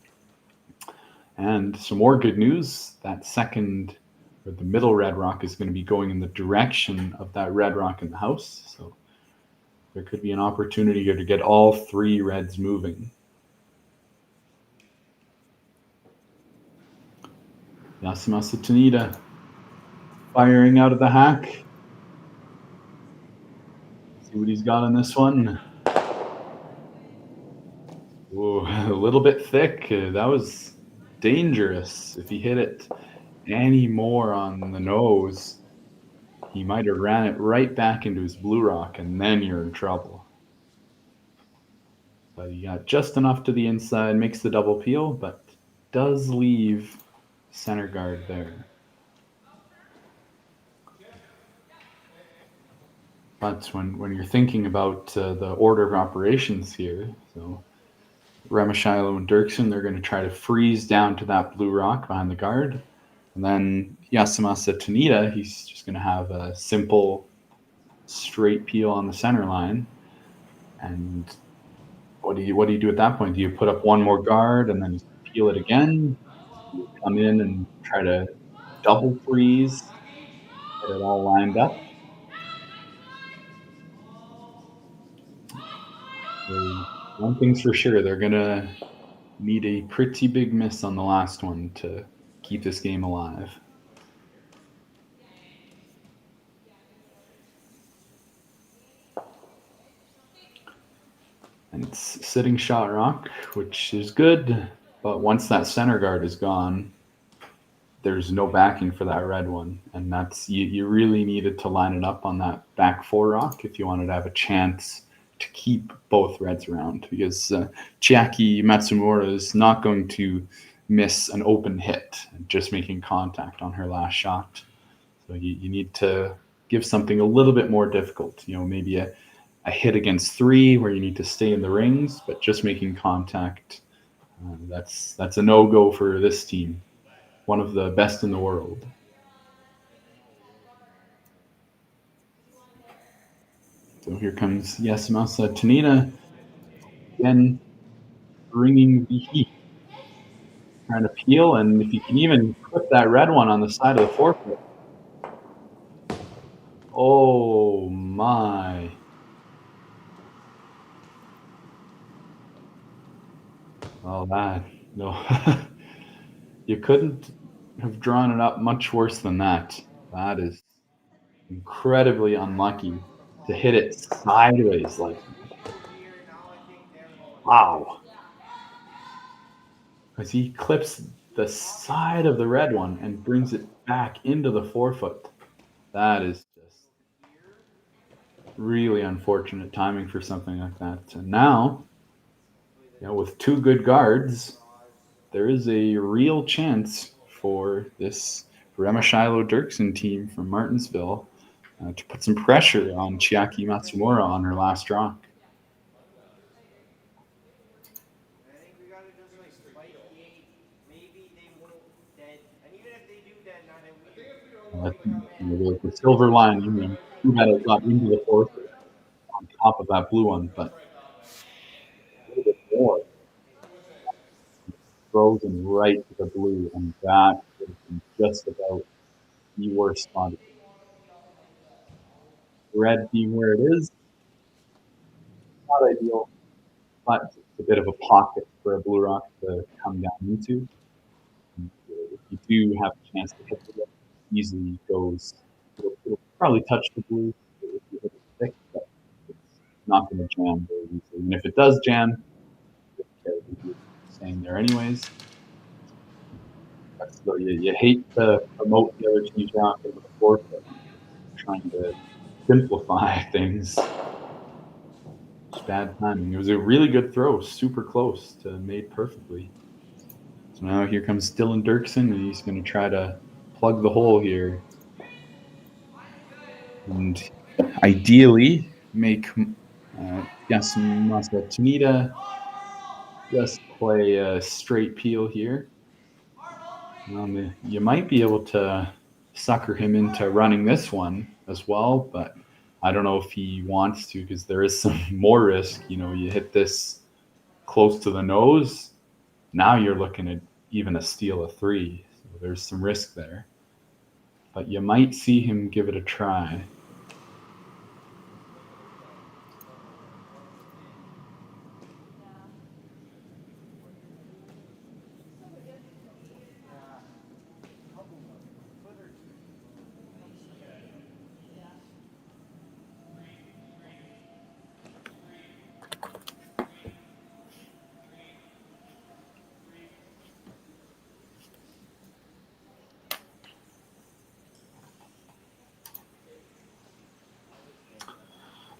And some more good news, that second, or the middle red rock, is going to be going in the direction of that red rock in the house. So there could be an opportunity here to get all 3 reds moving. Yasumasa Tanida firing out of the hack. See what he's got on this one. Whoa, a little bit thick. That was dangerous. If he hit it any more on the nose, he might have ran it right back into his blue rock, and then you're in trouble. But he got just enough to the inside, makes the double peel, but does leave center guard there. But when you're thinking about the order of operations here, so Remeshylo and Derksen, they're going to try to freeze down to that blue rock behind the guard. And then Yasumasa Tanida, he's just going to have a simple straight peel on the center line. And what do you do at that point? Do you put up one more guard and then peel it again? Do you come in and try to double freeze, get it all lined up? So one thing's for sure, they're going to need a pretty big miss on the last one to keep this game alive. And it's sitting shot rock, which is good, but once that center guard is gone, there's no backing for that red one, and that's you really needed to line it up on that back 4 rock if you wanted to have a chance to keep both reds around, because Chiaki Matsumura is not going to miss an open hit, just making contact on her last shot. So you need to give something a little bit more difficult, maybe a hit against 3 where you need to stay in the rings, but just making contact, that's a no-go for this team. One of the best in the world. So here comes Yasumasa Tanida, again bringing the heat, trying to peel, and if you can even clip that red one on the side of the 4-foot. Oh my. Oh, no. You couldn't have drawn it up much worse than that. That is incredibly unlucky to hit it sideways like that. Wow. Because he clips the side of the red one and brings it back into the 4-foot. That is just really unfortunate timing for something like that. And now, with 2 good guards, there is a real chance for this Remeshylo Derksen team from Martensville to put some pressure on Chiaki Matsumura on her last rock. The silver line, too bad it got into the 4th on top of that blue one, but a little bit more. Frozen right to the blue, and that is just about the worst spot. Red being where it is, not ideal, but it's a bit of a pocket for a blue rock to come down into. And if you do have a chance to hit it, easily goes. It'll probably touch the blue if you hit it thick, but it's not going to jam very easily. And if it does jam, staying there anyways. So you hate to promote the other team's rock into the forefront, trying to simplify things. It's bad timing. It was a really good throw, super close to made perfectly. So now here comes Dylan Derksen, and he's going to try to plug the hole here. And ideally make Yasumasa Tanida just play a straight peel here. You might be able to sucker him into running this one as well, but I don't know if he wants to, because there is some more risk. You know, you hit this close to the nose, now you're looking at even a steal of 3. So there's some risk there. But you might see him give it a try.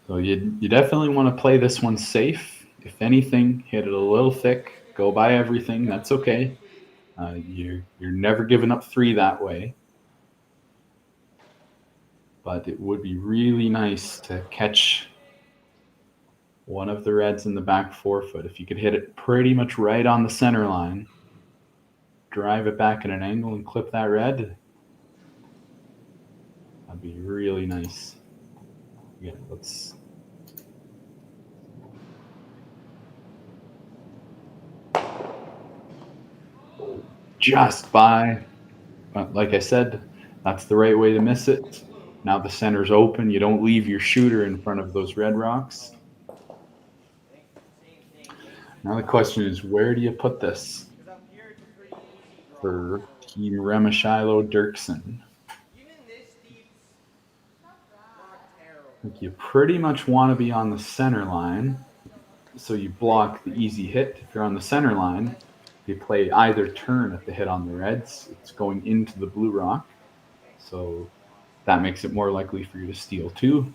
So you definitely want to play this one safe. If anything, hit it a little thick. Go by everything. That's okay. You're never giving up 3 that way. But it would be really nice to catch one of the reds in the back forefoot. If you could hit it pretty much right on the center line, drive it back at an angle and clip that red, that'd be really nice. Yeah, let's... Just by. But like I said, that's the right way to miss it. Now the center's open. You don't leave your shooter in front of those red rocks. Now the question is, where do you put this for Team Remeshylo Derksen? I think you pretty much want to be on the center line, so you block the easy hit. If you're on the center line, you play either turn at the hit on the reds. It's going into the blue rock, so that makes it more likely for you to steal 2.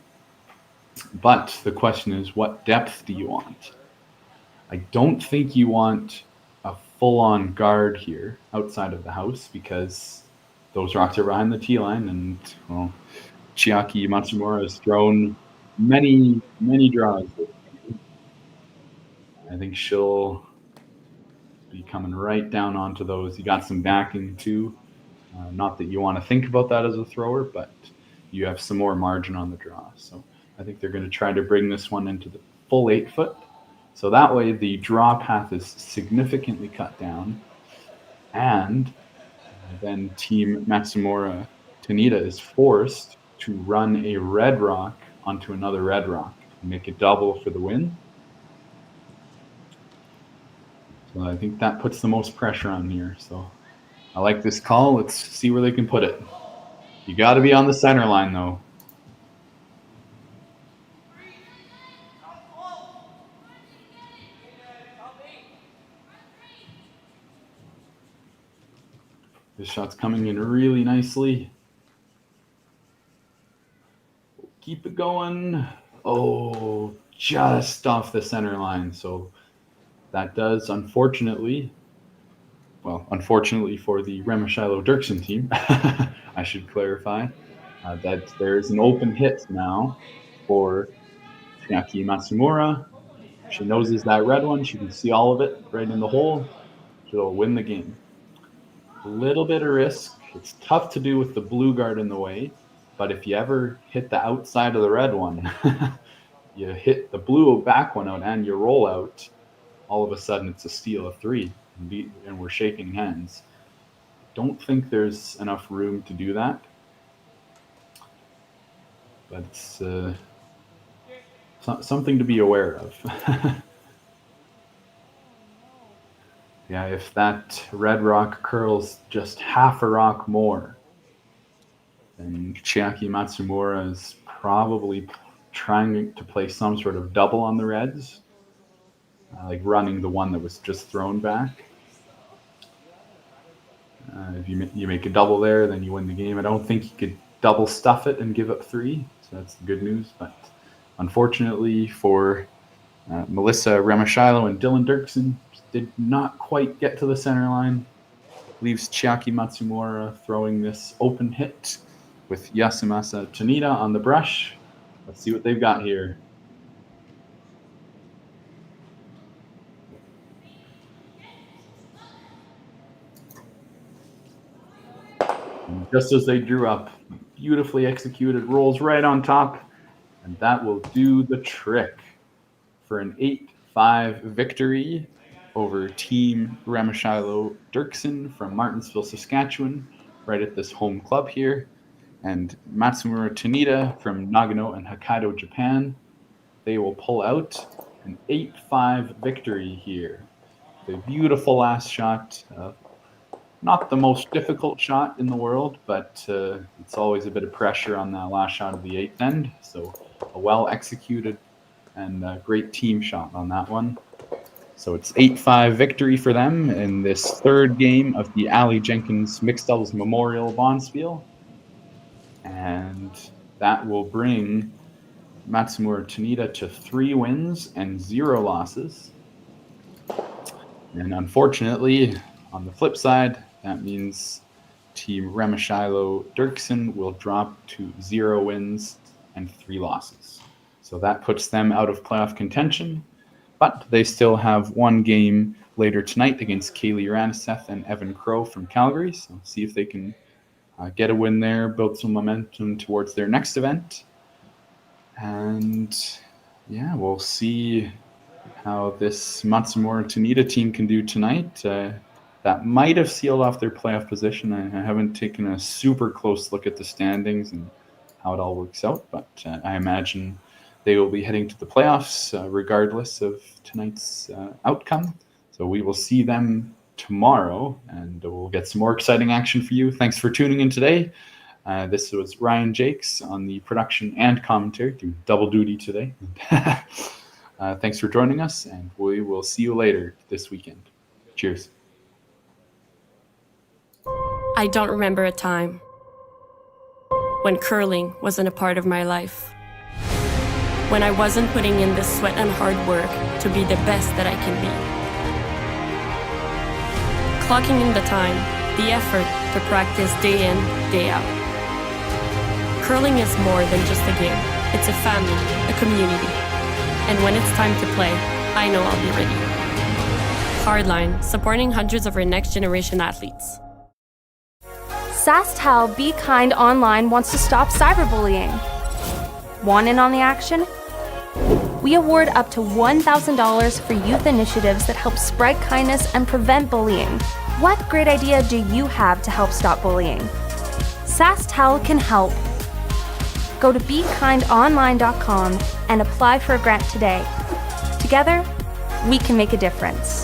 But the question is, what depth do you want? I don't think you want a full-on guard here outside of the house, because those rocks are behind the tee line, and well, Chiaki Matsumura has thrown many draws. I think she'll be coming right down onto those. You got some backing too. Not that you want to think about that as a thrower, but you have some more margin on the draw. So I think they're going to try to bring this one into the full 8 foot. So that way the draw path is significantly cut down. And then Team Matsumura Tanida is forced to run a red rock onto another red rock and make a double for the win. So I think that puts the most pressure on here. So I like this call. Let's see where they can put it. You got to be on the center line, though. This shot's coming in really nicely. Keep it going. Oh, just off the center line. So that does, unfortunately, well, unfortunately for the Remeshylo Derksen team, I should clarify, that there's an open hit now for Chiaki Matsumura. She noses that red one. She can see all of it right in the hole. She'll win the game. A little bit of risk. It's tough to do with the blue guard in the way, but if you ever hit the outside of the red one, you hit the blue back one out and you roll out, all of a sudden it's a steal of 3, and we're shaking hands. Don't think there's enough room to do that, but it's something to be aware of. Yeah, if that red rock curls just half a rock more, then Chiaki Matsumura is probably trying to play some sort of double on the reds. like running the one that was just thrown back. If you make a double there, then you win the game. I don't think you could double stuff it and give up 3, so that's the good news. But unfortunately for Melissa Remeshylo and Dylan Derksen, did not quite get to the center line. Leaves Chiaki Matsumura throwing this open hit with Yasumasa Tanida on the brush. Let's see what they've got here. And just as they drew up, beautifully executed, rolls right on top, and that will do the trick for an 8-5 victory over Team Remeshylo Derksen from Martensville, Saskatchewan, right at this home club here. And Matsumura Tanida from Nagano and Hokkaido, Japan. They will pull out an 8-5 victory here. A beautiful last shot. Not the most difficult shot in the world, but it's always a bit of pressure on that last shot of the 8th end. So a well-executed and a great team shot on that one. So it's 8-5 victory for them in this 3rd game of the Aly Jenkins Mixed Doubles Memorial Bonspiel. And that will bring Matsumura Tanida to 3 wins and 0 losses. And unfortunately, on the flip side, that means Team Remeshylo Derksen will drop to 0 wins and 3 losses. So that puts them out of playoff contention. But they still have 1 game later tonight against Kaylee Raniseth and Evan Crow from Calgary. So see if they can get a win there, build some momentum towards their next event. And yeah, we'll see how this Matsumura Tanida team can do tonight. That might have sealed off their playoff position. I haven't taken a super close look at the standings and how it all works out, but I imagine they will be heading to the playoffs regardless of tonight's outcome. So we will see them tomorrow, and we'll get some more exciting action for you. Thanks for tuning in today. This was Ryan Jacques on the production and commentary, doing double duty today. Thanks for joining us, and we will see you later this weekend. Cheers. I don't remember a time when curling wasn't a part of my life. When I wasn't putting in the sweat and hard work to be the best that I can be. Clocking in the time, the effort to practice day in, day out. Curling is more than just a game. It's a family, a community. And when it's time to play, I know I'll be ready. Hardline, supporting hundreds of our next generation athletes. SaskTel Be Kind Online wants to stop cyberbullying. Want in on the action? We award up to $1,000 for youth initiatives that help spread kindness and prevent bullying. What great idea do you have to help stop bullying? SaskTel can help. Go to BeKindOnline.com and apply for a grant today. Together, we can make a difference.